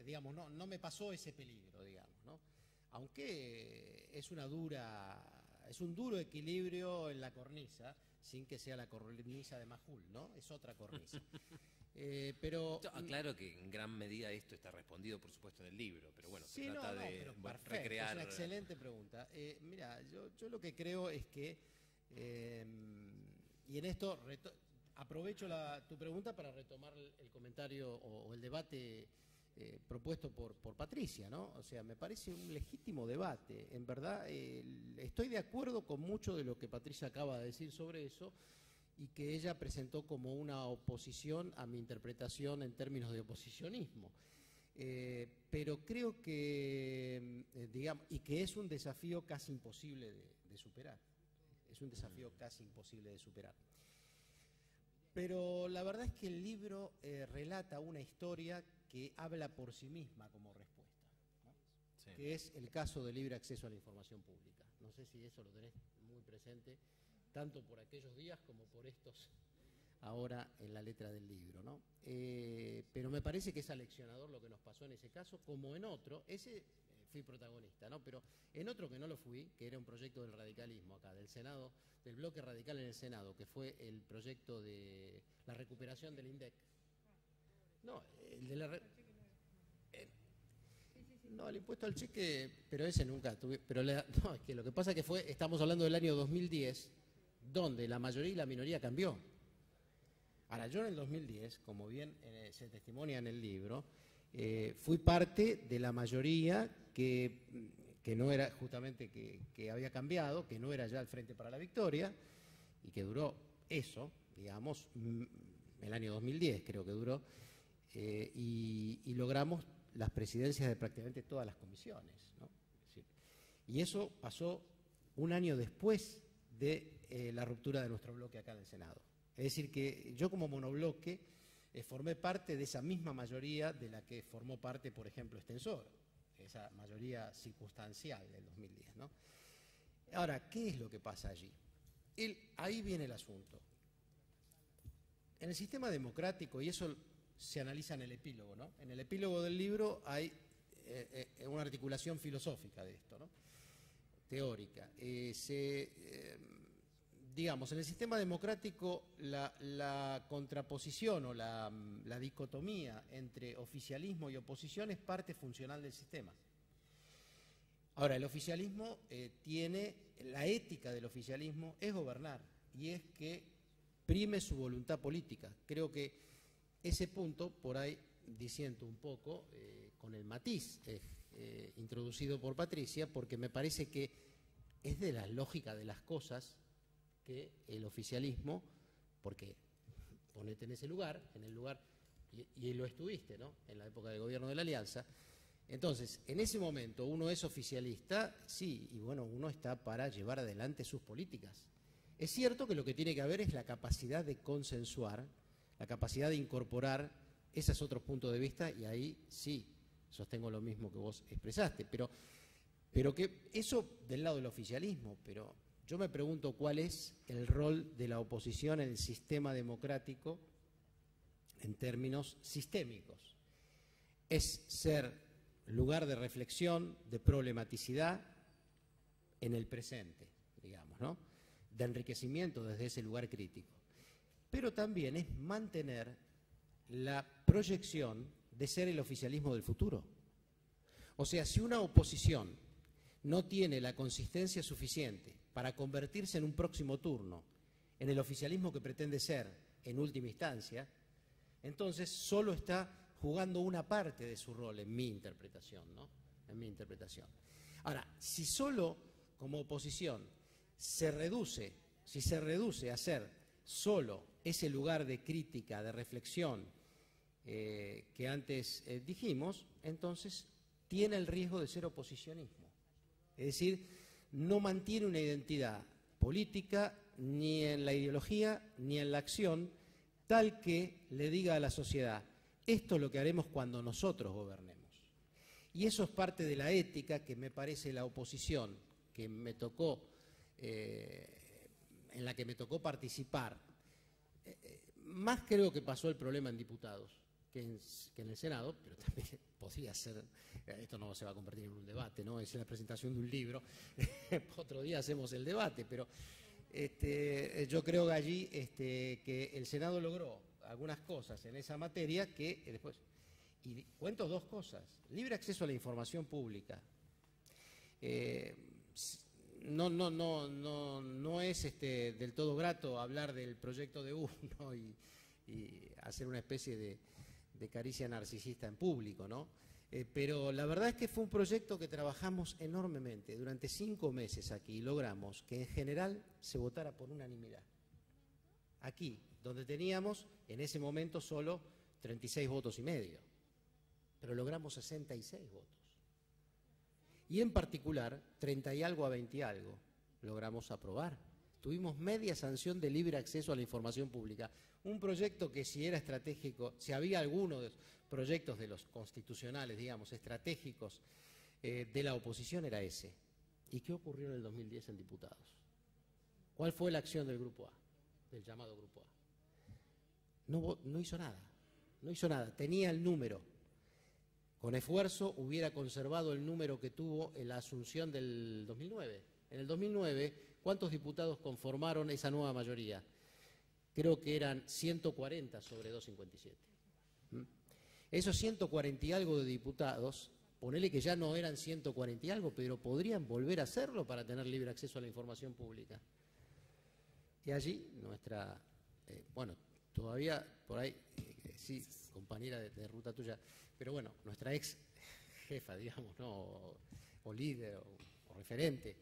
digamos, no me pasó ese peligro, digamos, ¿no? Aunque es un duro equilibrio en la cornisa, sin que sea la cornisa de Majul, ¿no? Es otra cornisa. Pero aclaro que en gran medida esto está respondido, por supuesto, en el libro, pero bueno, sí, se trata de recrear. Es una excelente pregunta. Mira, yo lo que creo es que, y en esto aprovecho tu pregunta para retomar el comentario o el debate propuesto por Patricia, ¿no? O sea, me parece un legítimo debate. En verdad, estoy de acuerdo con mucho de lo que Patricia acaba de decir sobre eso y que ella presentó como una oposición a mi interpretación en términos de oposicionismo. Pero creo que, digamos, y que es un desafío casi imposible de superar. Es un desafío casi imposible de superar. Pero la verdad es que el libro relata una historia que habla por sí misma como respuesta, ¿no? Sí. Que es el caso de libre acceso a la información pública. No sé si eso lo tenés muy presente, tanto por aquellos días como por estos ahora en la letra del libro, ¿no? Pero me parece que es aleccionador lo que nos pasó en ese caso, como en otro. Ese fui protagonista, ¿no? Pero en otro que no lo fui, que era un proyecto del radicalismo acá, del Senado, del bloque radical en el Senado, que fue el proyecto de la recuperación del INDEC. No, el de la... no, el impuesto al cheque, pero ese nunca tuve, pero no, es que lo que pasa es que fue, estamos hablando del año 2010, donde la mayoría y la minoría cambió. Ahora, yo en el 2010, como bien se testimonia en el libro, fui parte de la mayoría que no era justamente que había cambiado, que no era ya el Frente para la Victoria, y que duró eso, digamos, el año 2010 creo que duró, y logramos las presidencias de prácticamente todas las comisiones, ¿no? Es decir, y eso pasó un año después de la ruptura de nuestro bloque acá en el Senado. Es decir, que yo como monobloque formé parte de esa misma mayoría de la que formó parte, por ejemplo, Extensor, esa mayoría circunstancial del 2010, ¿no? Ahora, ¿qué es lo que pasa allí? Ahí viene el asunto. En el sistema democrático, y eso se analiza en el epílogo, ¿no? En el epílogo del libro hay una articulación filosófica de esto, ¿no? Teórica. Digamos, en el sistema democrático la contraposición o la dicotomía entre oficialismo y oposición es parte funcional del sistema. Ahora, el oficialismo la ética del oficialismo es gobernar y es que prime su voluntad política. Creo que ese punto, por ahí disiento un poco con el matiz introducido por Patricia, porque me parece que es de la lógica de las cosas que el oficialismo, porque ponete en ese lugar, y lo estuviste, ¿no? En la época del gobierno de la Alianza. Entonces, en ese momento uno es oficialista, sí, y bueno, uno está para llevar adelante sus políticas. Es cierto que lo que tiene que haber es la capacidad de consensuar, la capacidad de incorporar esos otros puntos de vista, y ahí sí, sostengo lo mismo que vos expresaste, pero que eso del lado del oficialismo, pero yo me pregunto cuál es el rol de la oposición en el sistema democrático en términos sistémicos. Es ser lugar de reflexión, de problematicidad en el presente, digamos, ¿no? De enriquecimiento desde ese lugar crítico. Pero también es mantener la proyección de ser el oficialismo del futuro. O sea, si una oposición no tiene la consistencia suficiente para convertirse en un próximo turno en el oficialismo que pretende ser en última instancia, entonces solo está jugando una parte de su rol en mi interpretación, ¿no? En mi interpretación. Ahora, si solo como oposición si se reduce a ser solo ese lugar de crítica, de reflexión que antes dijimos, entonces tiene el riesgo de ser oposicionismo. Es decir, no mantiene una identidad política ni en la ideología ni en la acción tal que le diga a la sociedad, esto es lo que haremos cuando nosotros gobernemos. Y eso es parte de la ética que me parece la oposición, que me tocó, en la que me tocó participar. Más creo que pasó el problema en diputados que en el Senado, pero también podría ser, esto no se va a convertir en un debate, ¿no? Es la presentación de un libro, otro día hacemos el debate, pero yo creo que allí que el Senado logró algunas cosas en esa materia que después, y cuento dos cosas, libre acceso a la información pública, no es del todo grato hablar del proyecto de uno y hacer una especie de caricia narcisista en público, ¿no? Pero la verdad es que fue un proyecto que trabajamos enormemente durante 5 meses aquí y logramos que en general se votara por unanimidad. Aquí, donde teníamos en ese momento solo 36 votos y medio, pero logramos 66 votos. Y en particular, 30 y algo a 20 y algo, logramos aprobar. Tuvimos media sanción de libre acceso a la información pública. Un proyecto que si era estratégico, si había alguno de los proyectos de los constitucionales, digamos, estratégicos de la oposición, era ese. ¿Y qué ocurrió en el 2010 en diputados? ¿Cuál fue la acción del Grupo A, del llamado Grupo A? no hizo nada, no hizo nada, tenía el número. Con esfuerzo hubiera conservado el número que tuvo en la asunción del 2009. En el 2009, ¿cuántos diputados conformaron esa nueva mayoría? Creo que eran 140 sobre 257. Esos 140 y algo de diputados, ponele que ya no eran 140 y algo, pero podrían volver a hacerlo para tener libre acceso a la información pública. Y allí nuestra, bueno, todavía por ahí, sí, compañera de ruta tuya, pero bueno, nuestra ex jefa, digamos, ¿no? O líder o referente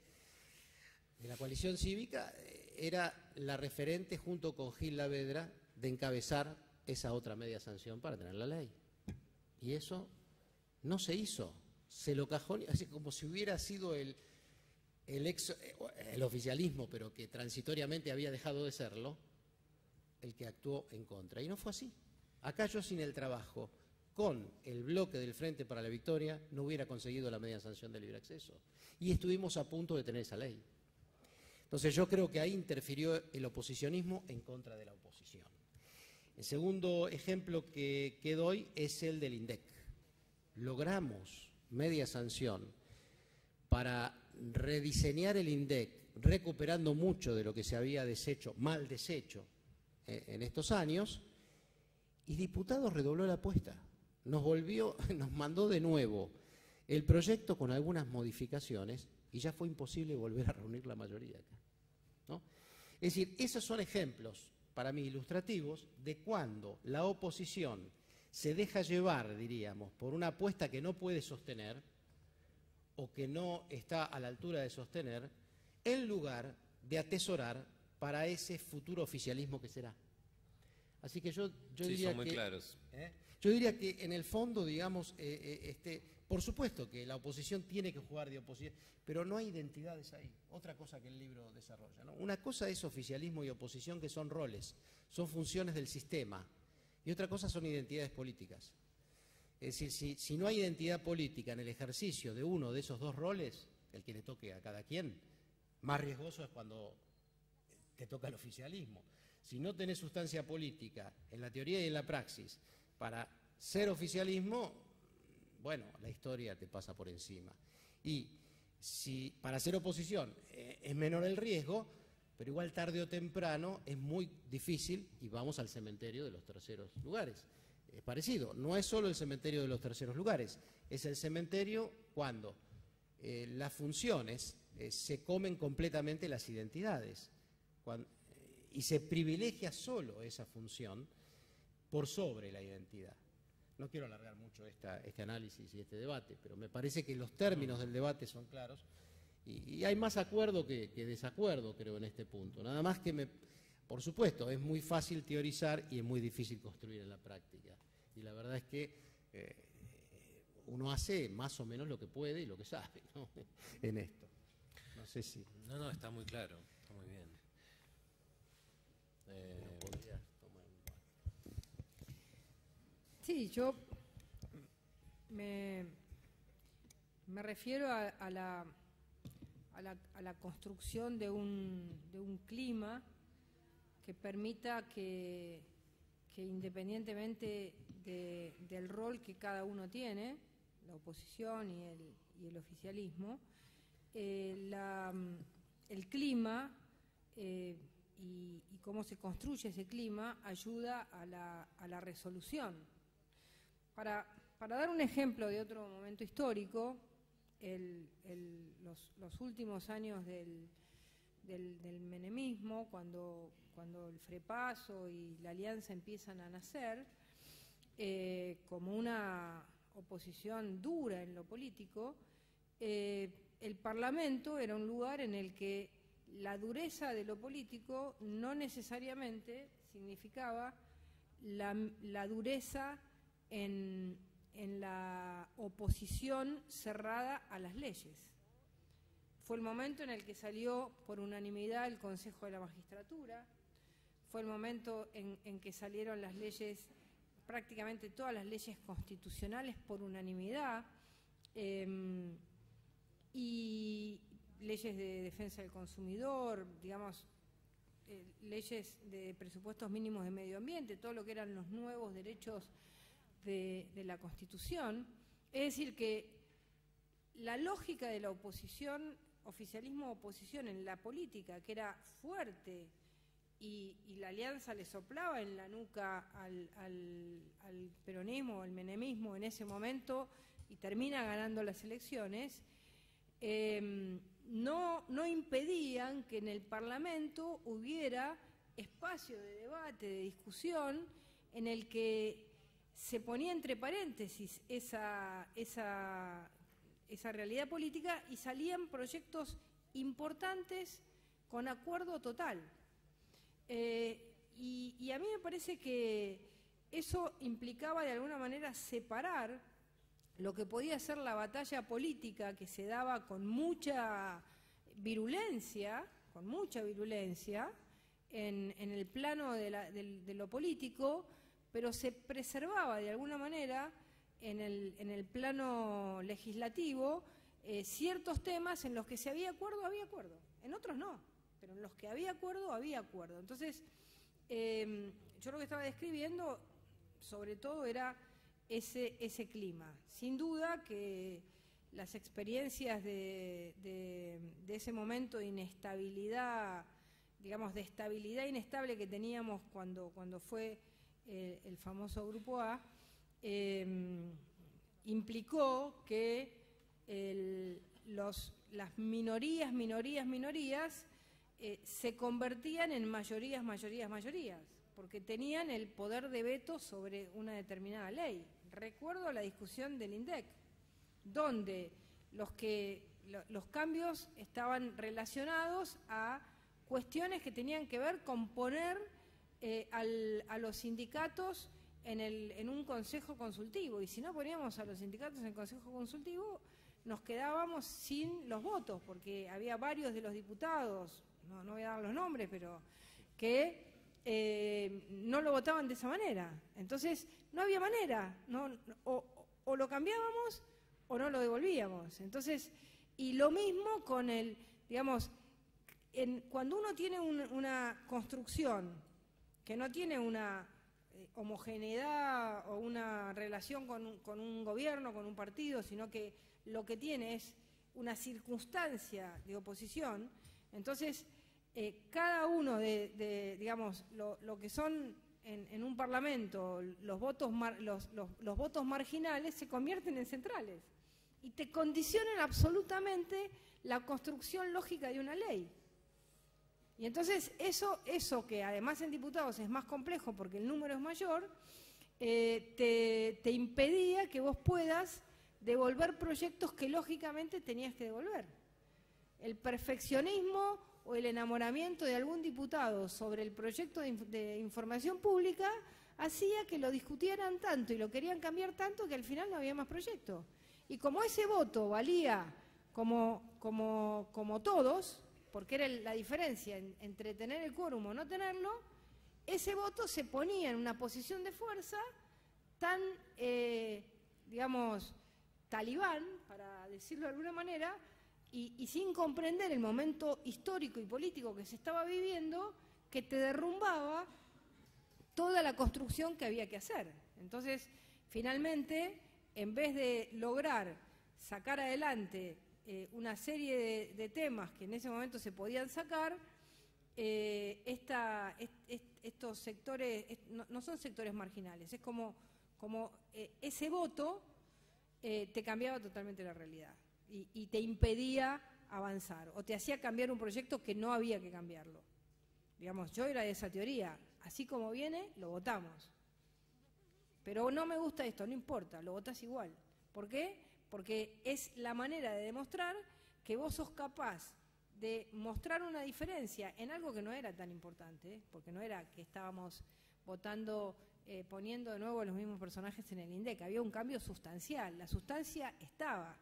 de la coalición cívica, era la referente junto con Gil Lavedra de encabezar esa otra media sanción para tener la ley. Y eso no se hizo, se lo cajoneó, así como si hubiera sido el oficialismo, pero que transitoriamente había dejado de serlo, el que actuó en contra. Y no fue así. Acá yo, sin el trabajo con el bloque del Frente para la Victoria, no hubiera conseguido la media sanción de libre acceso. Y estuvimos a punto de tener esa ley. Entonces yo creo que ahí interfirió el oposicionismo en contra de la oposición. El segundo ejemplo que doy es el del INDEC. Logramos media sanción para rediseñar el INDEC, recuperando mucho de lo que se había deshecho, mal deshecho en estos años, y Diputados redobló la apuesta. Nos mandó de nuevo el proyecto con algunas modificaciones y ya fue imposible volver a reunir la mayoría acá, ¿no? Es decir, esos son ejemplos para mí ilustrativos de cuando la oposición se deja llevar, diríamos, por una apuesta que no puede sostener o que no está a la altura de sostener, en lugar de atesorar para ese futuro oficialismo que será. Así que yo sí, diría son muy que, claros. Yo diría que en el fondo, digamos, por supuesto que la oposición tiene que jugar de oposición, pero no hay identidades ahí. Otra cosa que el libro desarrolla, ¿no? Una cosa es oficialismo y oposición, que son roles, son funciones del sistema, y otra cosa son identidades políticas. Es decir, si no hay identidad política en el ejercicio de uno de esos dos roles, el que le toque a cada quien, más riesgoso es cuando te toca el oficialismo. Si no tenés sustancia política en la teoría y en la praxis para ser oficialismo, bueno, la historia te pasa por encima. Y si para ser oposición es menor el riesgo, pero igual tarde o temprano es muy difícil y vamos al cementerio de los terceros lugares. Es parecido, no es solo el cementerio de los terceros lugares, es el cementerio cuando las funciones se comen completamente las identidades y se privilegia solo esa función por sobre la identidad. No quiero alargar mucho este análisis y este debate, pero me parece que los términos del debate son claros y hay más acuerdo que desacuerdo, creo, en este punto. Nada más que, por supuesto, es muy fácil teorizar y es muy difícil construir en la práctica. Y la verdad es que uno hace más o menos lo que puede y lo que sabe, ¿no? En esto. No sé si... No, está muy claro, está muy bien. Sí, yo me refiero a la construcción de un clima que permita que independientemente del rol que cada uno tiene, la oposición y el oficialismo, el clima y cómo se construye ese clima ayuda a la resolución. Para dar un ejemplo de otro momento histórico, los últimos años del menemismo, cuando el FREPASO y la Alianza empiezan a nacer, como una oposición dura en lo político, el Parlamento era un lugar en el que la dureza de lo político no necesariamente significaba la dureza en la oposición cerrada a las leyes. Fue el momento en el que salió por unanimidad el Consejo de la Magistratura, fue el momento en que salieron las leyes, prácticamente todas las leyes constitucionales por unanimidad, y leyes de defensa del consumidor, digamos, leyes de presupuestos mínimos de medio ambiente, todo lo que eran los nuevos derechos de la Constitución. Es decir, que la lógica de la oposición, oficialismo-oposición en la política, que era fuerte y la alianza le soplaba en la nuca al peronismo, al menemismo en ese momento, y termina ganando las elecciones, no impedían que en el Parlamento hubiera espacio de debate, de discusión, en el que se ponía entre paréntesis esa realidad política y salían proyectos importantes con acuerdo total. Y a mí me parece que eso implicaba de alguna manera separar lo que podía ser la batalla política que se daba con mucha virulencia en el plano de lo político, pero se preservaba de alguna manera en el plano legislativo ciertos temas en los que si había acuerdo, en otros no, pero en los que había acuerdo. Entonces, yo lo que estaba describiendo sobre todo era ese clima. Sin duda que las experiencias de ese momento de inestabilidad, digamos, de estabilidad inestable que teníamos cuando fue el famoso Grupo A, implicó que las minorías se convertían en mayorías, porque tenían el poder de veto sobre una determinada ley. Recuerdo la discusión del INDEC, donde los cambios estaban relacionados a cuestiones que tenían que ver con poner a los sindicatos en un consejo consultivo, y si no poníamos a los sindicatos en el consejo consultivo nos quedábamos sin los votos, porque había varios de los diputados, no voy a dar los nombres, pero que no lo votaban de esa manera. Entonces no había manera, o lo cambiábamos o no lo devolvíamos. Entonces, y lo mismo con cuando uno tiene una construcción que no tiene una homogeneidad o una relación con un gobierno, con un partido, sino que lo que tiene es una circunstancia de oposición, entonces cada uno digamos, lo que son en un parlamento los votos marginales se convierten en centrales y te condicionan absolutamente la construcción lógica de una ley. Y entonces eso que además en diputados es más complejo porque el número es mayor, te impedía que vos puedas devolver proyectos que lógicamente tenías que devolver. El perfeccionismo o el enamoramiento de algún diputado sobre el proyecto de información pública hacía que lo discutieran tanto y lo querían cambiar tanto que al final no había más proyecto. Y como ese voto valía como todos, porque era la diferencia entre tener el quórum o no tenerlo, ese voto se ponía en una posición de fuerza tan, digamos, talibán, para decirlo de alguna manera, y sin comprender el momento histórico y político que se estaba viviendo, que te derrumbaba toda la construcción que había que hacer. Entonces, finalmente, en vez de lograr sacar adelante una serie de temas que en ese momento se podían sacar, estos sectores no son sectores marginales, es como ese voto te cambiaba totalmente la realidad y te impedía avanzar o te hacía cambiar un proyecto que no había que cambiarlo. Digamos, yo era de esa teoría, así como viene, lo votamos. Pero no me gusta esto, no importa, lo votás igual. ¿Por qué? Porque es la manera de demostrar que vos sos capaz de mostrar una diferencia en algo que no era tan importante, porque no era que estábamos votando, poniendo de nuevo los mismos personajes en el INDEC, había un cambio sustancial, la sustancia estaba.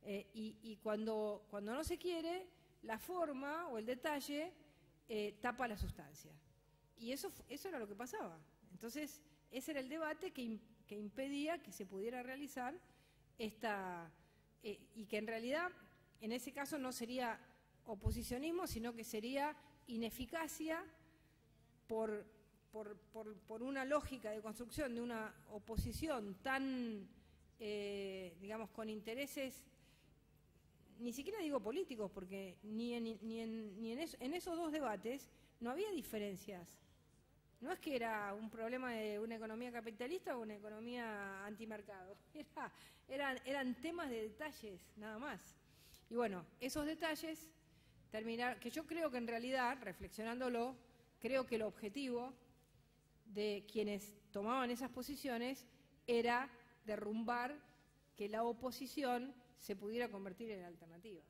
Y cuando no se quiere, la forma o el detalle tapa la sustancia. Y eso era lo que pasaba. Entonces, ese era el debate que impedía que se pudiera realizar y que en realidad, en ese caso, no sería oposicionismo, sino que sería ineficacia por una lógica de construcción de una oposición tan, digamos, con intereses, ni siquiera digo políticos, porque en esos dos debates no había diferencias. No es que era un problema de una economía capitalista o una economía antimercado. Eran temas de detalles, nada más. Y bueno, esos detalles terminaron, que yo creo que en realidad, reflexionándolo, creo que el objetivo de quienes tomaban esas posiciones era derrumbar que la oposición se pudiera convertir en alternativa.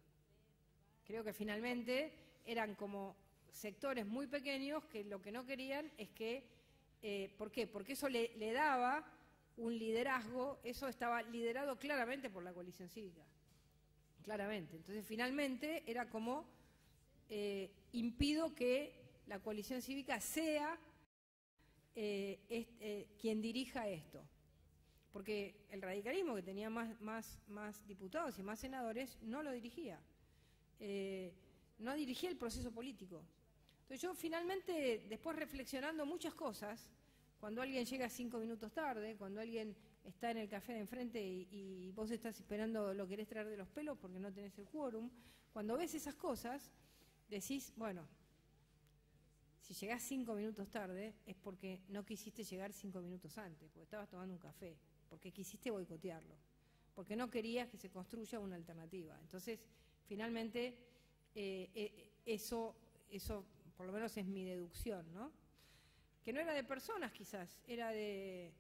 Creo que finalmente eran como sectores muy pequeños que lo que no querían es que, ¿por qué? Porque eso le daba un liderazgo, eso estaba liderado claramente por la coalición cívica, claramente. Entonces finalmente era como, impido que la coalición cívica sea quien dirija esto. Porque el radicalismo, que tenía más diputados y más senadores, no lo dirigía. No dirigía el proceso político. Entonces yo finalmente, después reflexionando muchas cosas, cuando alguien llega 5 minutos tarde, cuando alguien está en el café de enfrente y vos estás esperando, lo querés traer de los pelos porque no tenés el quórum, cuando ves esas cosas, decís, bueno, si llegás 5 minutos tarde es porque no quisiste llegar 5 minutos antes, porque estabas tomando un café, porque quisiste boicotearlo, porque no querías que se construya una alternativa. Entonces, finalmente, eso por lo menos es mi deducción, ¿no? Que no era de personas quizás, era de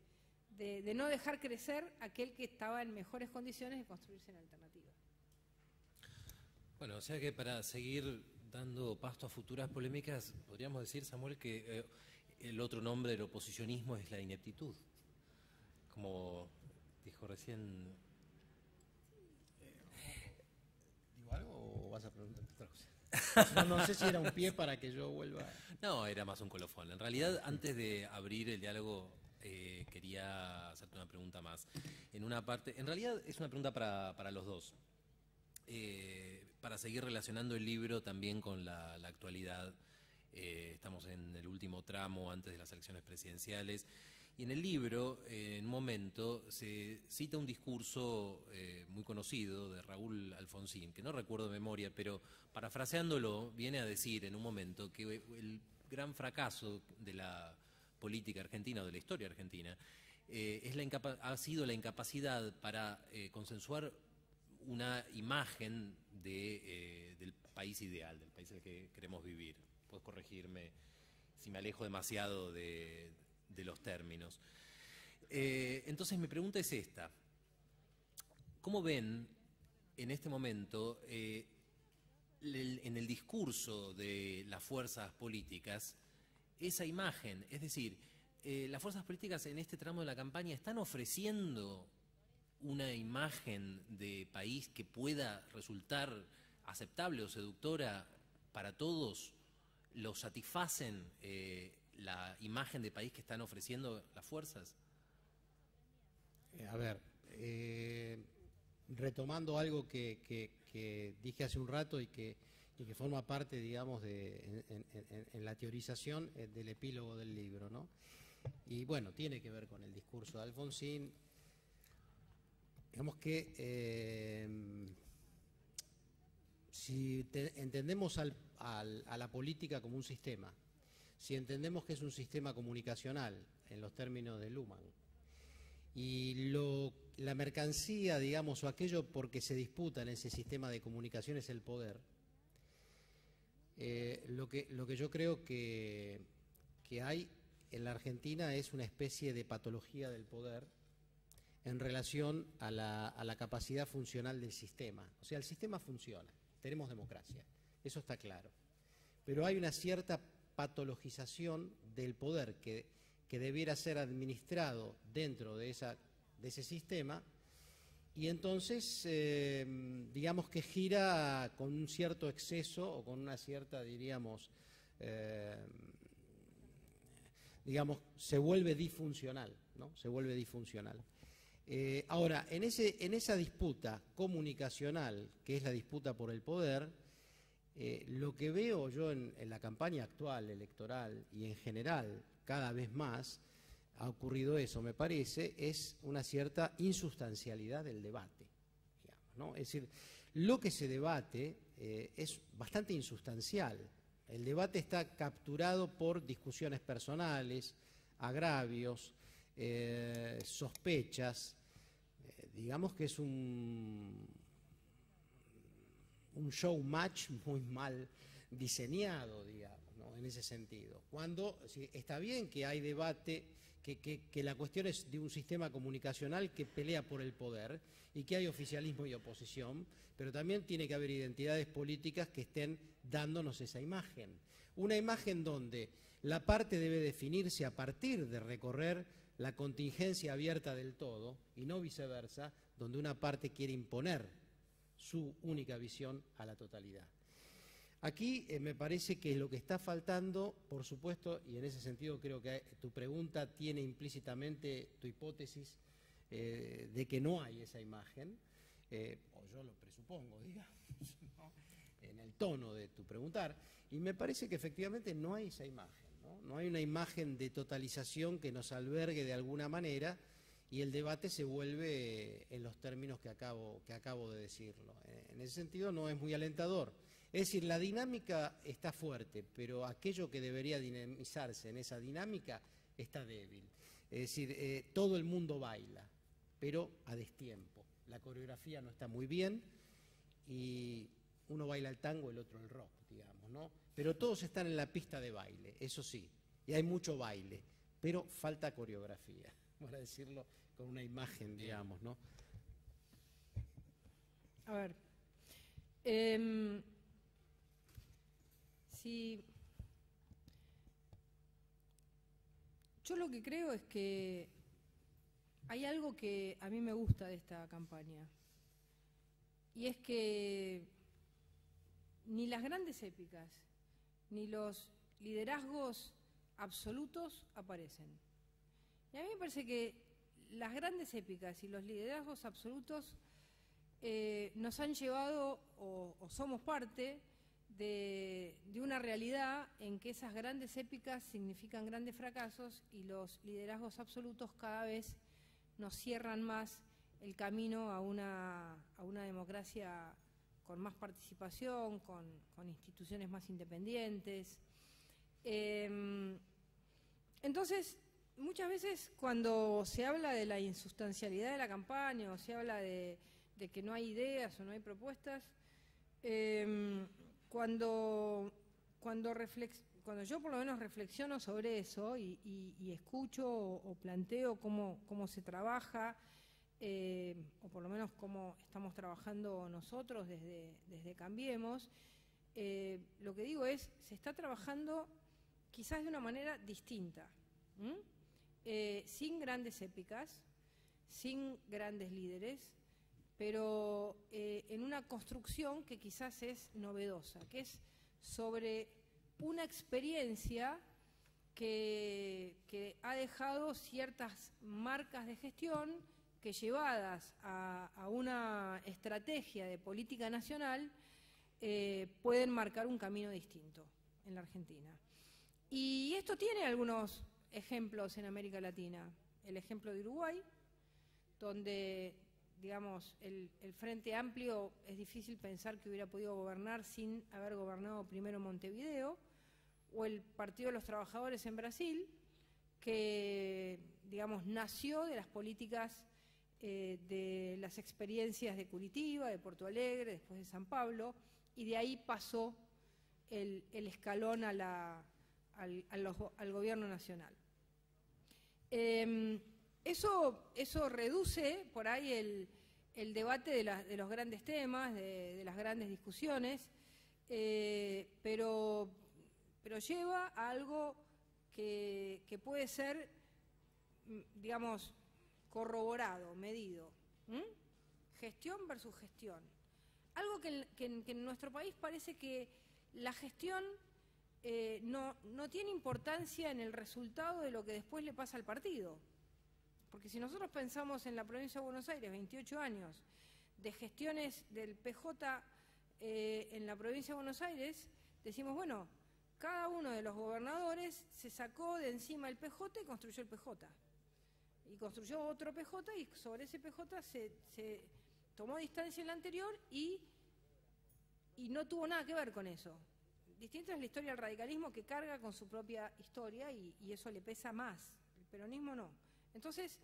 no dejar crecer aquel que estaba en mejores condiciones de construirse en alternativa. Bueno, o sea que para seguir dando pasto a futuras polémicas, podríamos decir, Samuel, que el otro nombre del oposicionismo es la ineptitud. Como dijo recién... ¿Digo algo o vas a preguntar otra cosa? No sé si era un pie para que yo vuelva. No, era más un colofón. En realidad, antes de abrir el diálogo, quería hacerte una pregunta más. En una parte, en realidad es una pregunta para los dos. Para seguir relacionando el libro también con la actualidad. Estamos en el último tramo antes de las elecciones presidenciales. Y en el libro, en un momento, se cita un discurso muy conocido de Raúl Alfonsín, que no recuerdo de memoria, pero parafraseándolo, viene a decir en un momento que el gran fracaso de la política argentina o de la historia argentina ha sido la incapacidad para consensuar una imagen del país ideal, del país en el que queremos vivir. Puedes corregirme si me alejo demasiado de los términos. Entonces mi pregunta es esta. ¿Cómo ven en este momento en el discurso de las fuerzas políticas esa imagen? Es decir, las fuerzas políticas en este tramo de la campaña están ofreciendo una imagen de país que pueda resultar aceptable o seductora para todos. ¿Lo satisfacen la imagen de país que están ofreciendo las fuerzas? A ver, retomando algo que dije hace un rato y que forma parte, digamos, en la teorización del epílogo del libro, ¿no? Y bueno, tiene que ver con el discurso de Alfonsín. Digamos que si entendemos a la política como un sistema, si entendemos que es un sistema comunicacional en los términos de Luhmann, y la mercancía, digamos, o aquello por que se disputa en ese sistema de comunicación es el poder, lo que yo creo que hay en la Argentina es una especie de patología del poder en relación a la capacidad funcional del sistema. O sea, el sistema funciona, tenemos democracia, eso está claro. Pero hay una cierta patologización del poder que debiera ser administrado dentro de ese sistema, y entonces digamos que gira con un cierto exceso o con una cierta, diríamos, se vuelve disfuncional, ¿no? Se vuelve disfuncional. Ahora, en esa disputa comunicacional, que es la disputa por el poder, Lo que veo yo en la campaña actual electoral y en general cada vez más ha ocurrido eso, me parece, es una cierta insustancialidad del debate, digamos, ¿no? Es decir, lo que se debate es bastante insustancial. El debate está capturado por discusiones personales, agravios, sospechas. Digamos que es un show match muy mal diseñado, digamos, ¿no? En ese sentido. Cuando está bien que hay debate, que la cuestión es de un sistema comunicacional que pelea por el poder y que hay oficialismo y oposición, pero también tiene que haber identidades políticas que estén dándonos esa imagen. Una imagen donde la parte debe definirse a partir de recorrer la contingencia abierta del todo y no viceversa, donde una parte quiere imponer su única visión a la totalidad. Aquí me parece que lo que está faltando, por supuesto, y en ese sentido creo que tu pregunta tiene implícitamente tu hipótesis de que no hay esa imagen, o yo lo presupongo, digamos, ¿no? En el tono de tu preguntar, y me parece que efectivamente no hay esa imagen, ¿no? No hay una imagen de totalización que nos albergue de alguna manera, y el debate se vuelve en los términos que acabo de decirlo. En ese sentido no es muy alentador. Es decir, la dinámica está fuerte, pero aquello que debería dinamizarse en esa dinámica está débil. Es decir, todo el mundo baila, pero a destiempo. La coreografía no está muy bien y uno baila el tango, el otro el rock, digamos, ¿no? Pero todos están en la pista de baile, eso sí, y hay mucho baile, pero falta coreografía, para decirlo con una imagen, digamos, ¿no? A ver, si yo lo que creo es que hay algo que a mí me gusta de esta campaña, y es que ni las grandes épicas ni los liderazgos absolutos aparecen. Y a mí me parece que las grandes épicas y los liderazgos absolutos nos han llevado, o somos parte de una realidad en que esas grandes épicas significan grandes fracasos y los liderazgos absolutos cada vez nos cierran más el camino a una democracia con más participación, con instituciones más independientes. Entonces, muchas veces cuando se habla de la insustancialidad de la campaña o se habla de que no hay ideas o no hay propuestas, cuando yo por lo menos reflexiono sobre eso y escucho o planteo cómo se trabaja, o por lo menos cómo estamos trabajando nosotros desde Cambiemos, lo que digo es, se está trabajando quizás de una manera distinta, sin grandes épicas, sin grandes líderes, pero en una construcción que quizás es novedosa, que es sobre una experiencia que ha dejado ciertas marcas de gestión que, llevadas a una estrategia de política nacional, pueden marcar un camino distinto en la Argentina. Y esto tiene algunos ejemplos en América Latina. El ejemplo de Uruguay, donde, digamos, el Frente Amplio es difícil pensar que hubiera podido gobernar sin haber gobernado primero Montevideo, o el Partido de los Trabajadores en Brasil, que, digamos, nació de las políticas de las experiencias de Curitiba, de Porto Alegre, después de San Pablo, y de ahí pasó el escalón al gobierno nacional. Eso reduce por ahí el debate de los grandes temas, de las grandes discusiones, pero lleva a algo que puede ser, digamos, corroborado, medido. Gestión versus gestión. Algo que en nuestro país parece que la gestión no tiene importancia en el resultado de lo que después le pasa al partido. Porque si nosotros pensamos en la provincia de Buenos Aires, 28 años de gestiones del PJ en la provincia de Buenos Aires decimos, bueno, cada uno de los gobernadores se sacó de encima el PJ y construyó el PJ. Y construyó otro PJ y sobre ese PJ se tomó distancia el anterior y no tuvo nada que ver con eso. Distinta es la historia del radicalismo, que carga con su propia historia y eso le pesa más. El peronismo no. Entonces,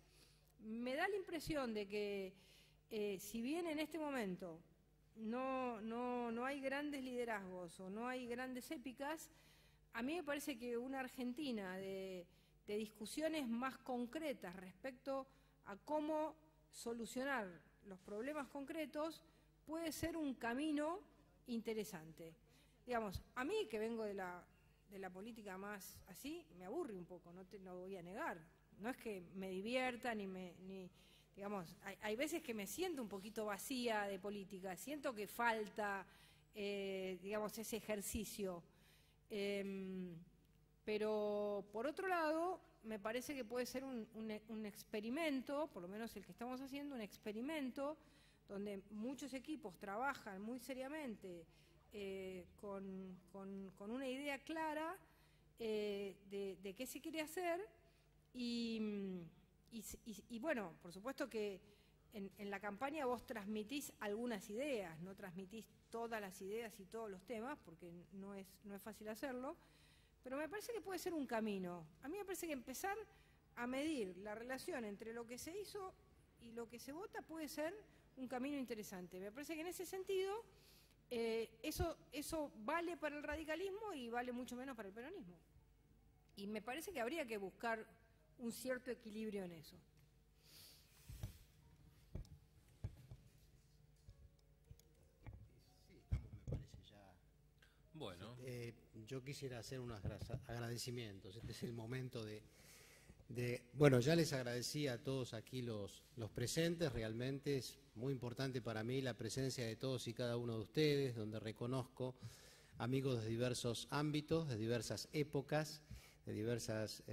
me da la impresión de que si bien en este momento no hay grandes liderazgos o no hay grandes épicas, a mí me parece que una Argentina de discusiones más concretas respecto a cómo solucionar los problemas concretos puede ser un camino interesante. Digamos, a mí que vengo de la política más así, me aburre un poco, no lo voy a negar. No es que me divierta digamos, hay veces que me siento un poquito vacía de política, siento que falta, digamos, ese ejercicio. Pero por otro lado, me parece que puede ser un experimento, por lo menos el que estamos haciendo, un experimento donde muchos equipos trabajan muy seriamente con una idea clara de qué se quiere hacer y bueno, por supuesto que en la campaña vos transmitís algunas ideas, no transmitís todas las ideas y todos los temas, porque no es fácil hacerlo, pero me parece que puede ser un camino. A mí me parece que empezar a medir la relación entre lo que se hizo y lo que se vota puede ser un camino interesante. Me parece que en ese sentido eso vale para el radicalismo y vale mucho menos para el peronismo. Y me parece que habría que buscar un cierto equilibrio en eso. Sí, estamos, me parece ya. Bueno. Yo quisiera hacer unos agradecimientos. Este es el momento bueno, ya les agradecí a todos aquí los presentes. Realmente es muy importante para mí la presencia de todos y cada uno de ustedes, donde reconozco amigos de diversos ámbitos, de diversas épocas, de diversas,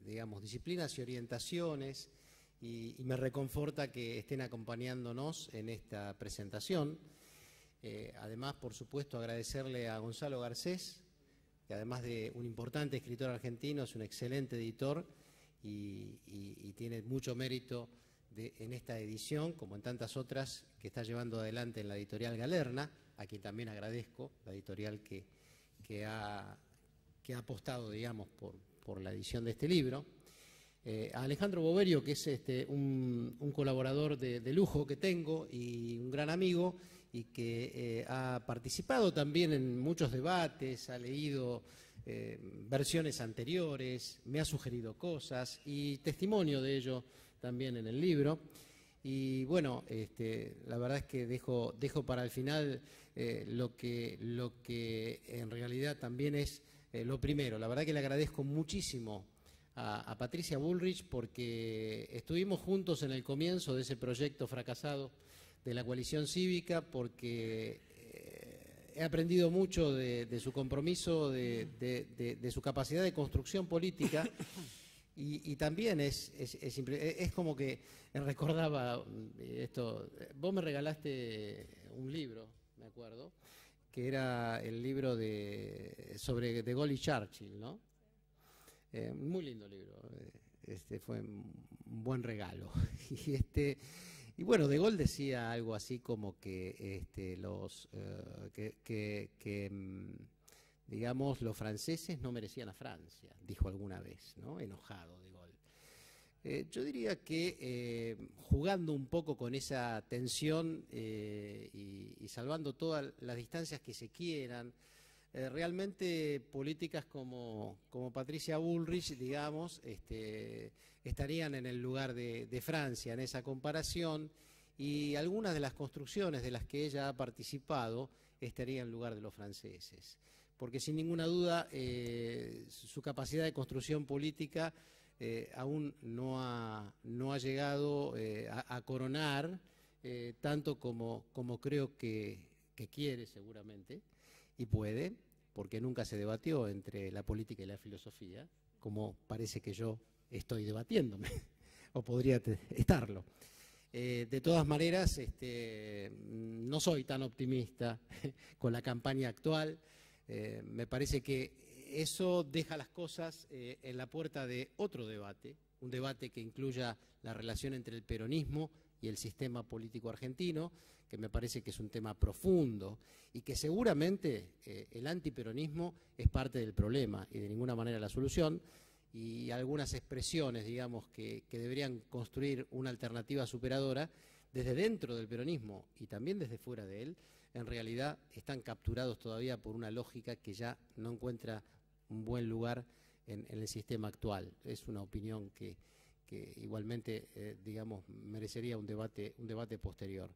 digamos, disciplinas y orientaciones, y me reconforta que estén acompañándonos en esta presentación. Además, por supuesto, agradecerle a Gonzalo Garcés, que además de un importante escritor argentino, es un excelente editor y tiene mucho mérito en esta edición, como en tantas otras que está llevando adelante en la editorial Galerna, a quien también agradezco, la editorial que ha apostado, digamos, por la edición de este libro. A Alejandro Boverio, que es un colaborador de lujo que tengo y un gran amigo, y que ha participado también en muchos debates, ha leído versiones anteriores, me ha sugerido cosas y testimonio de ello también en el libro. Y bueno, la verdad es que dejo para el final lo que en realidad también es lo primero. La verdad que le agradezco muchísimo a Patricia Bullrich, porque estuvimos juntos en el comienzo de ese proyecto fracasado de la coalición cívica, porque he aprendido mucho de su compromiso, de su capacidad de construcción política, y también es como que recordaba esto. Vos me regalaste un libro, me acuerdo, que era el libro sobre De Gaulle y Churchill, ¿no? Muy lindo libro, fue un buen regalo. Y bueno, De Gaulle decía algo así como que digamos, los franceses no merecían a Francia, dijo alguna vez, ¿no? Enojado De Gaulle. Yo diría que jugando un poco con esa tensión y salvando todas las distancias que se quieran, realmente políticas como Patricia Bullrich, digamos, estarían en el lugar de Francia en esa comparación, y algunas de las construcciones de las que ella ha participado estarían en el lugar de los franceses. Porque sin ninguna duda su capacidad de construcción política aún no ha llegado a coronar tanto como creo que quiere seguramente, y puede, porque nunca se debatió entre la política y la filosofía, como parece que yo estoy debatiéndome, o podría estarlo. De todas maneras, no soy tan optimista con la campaña actual. Me parece que eso deja las cosas en la puerta de otro debate, un debate que incluya la relación entre el peronismo y el sistema político argentino, que me parece que es un tema profundo y que seguramente el antiperonismo es parte del problema y de ninguna manera la solución, y algunas expresiones, digamos, que deberían construir una alternativa superadora desde dentro del peronismo y también desde fuera de él, en realidad están capturados todavía por una lógica que ya no encuentra un buen lugar en el sistema actual. Es una opinión que igualmente, digamos, merecería un debate posterior.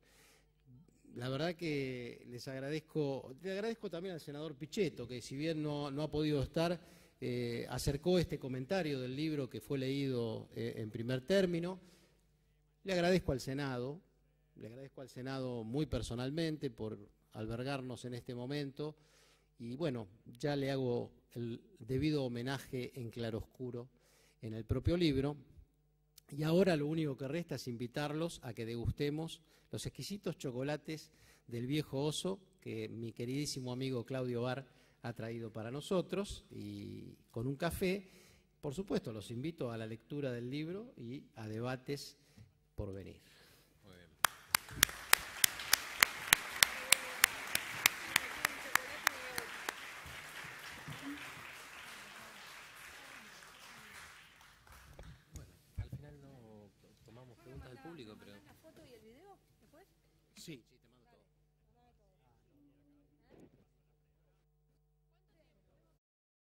La verdad que le agradezco también al senador Pichetto, que si bien no ha podido estar, acercó este comentario del libro que fue leído en primer término. Le agradezco al Senado muy personalmente por albergarnos en este momento, y bueno, ya le hago el debido homenaje en claroscuro en el propio libro. Y ahora lo único que resta es invitarlos a que degustemos los exquisitos chocolates del Viejo Oso que mi queridísimo amigo Claudio Bar ha traído para nosotros, y con un café. Por supuesto, los invito a la lectura del libro y a debates por venir. Muy bien. Bueno, al final no tomamos preguntas del público, pero... ¿La foto y el video después? Sí.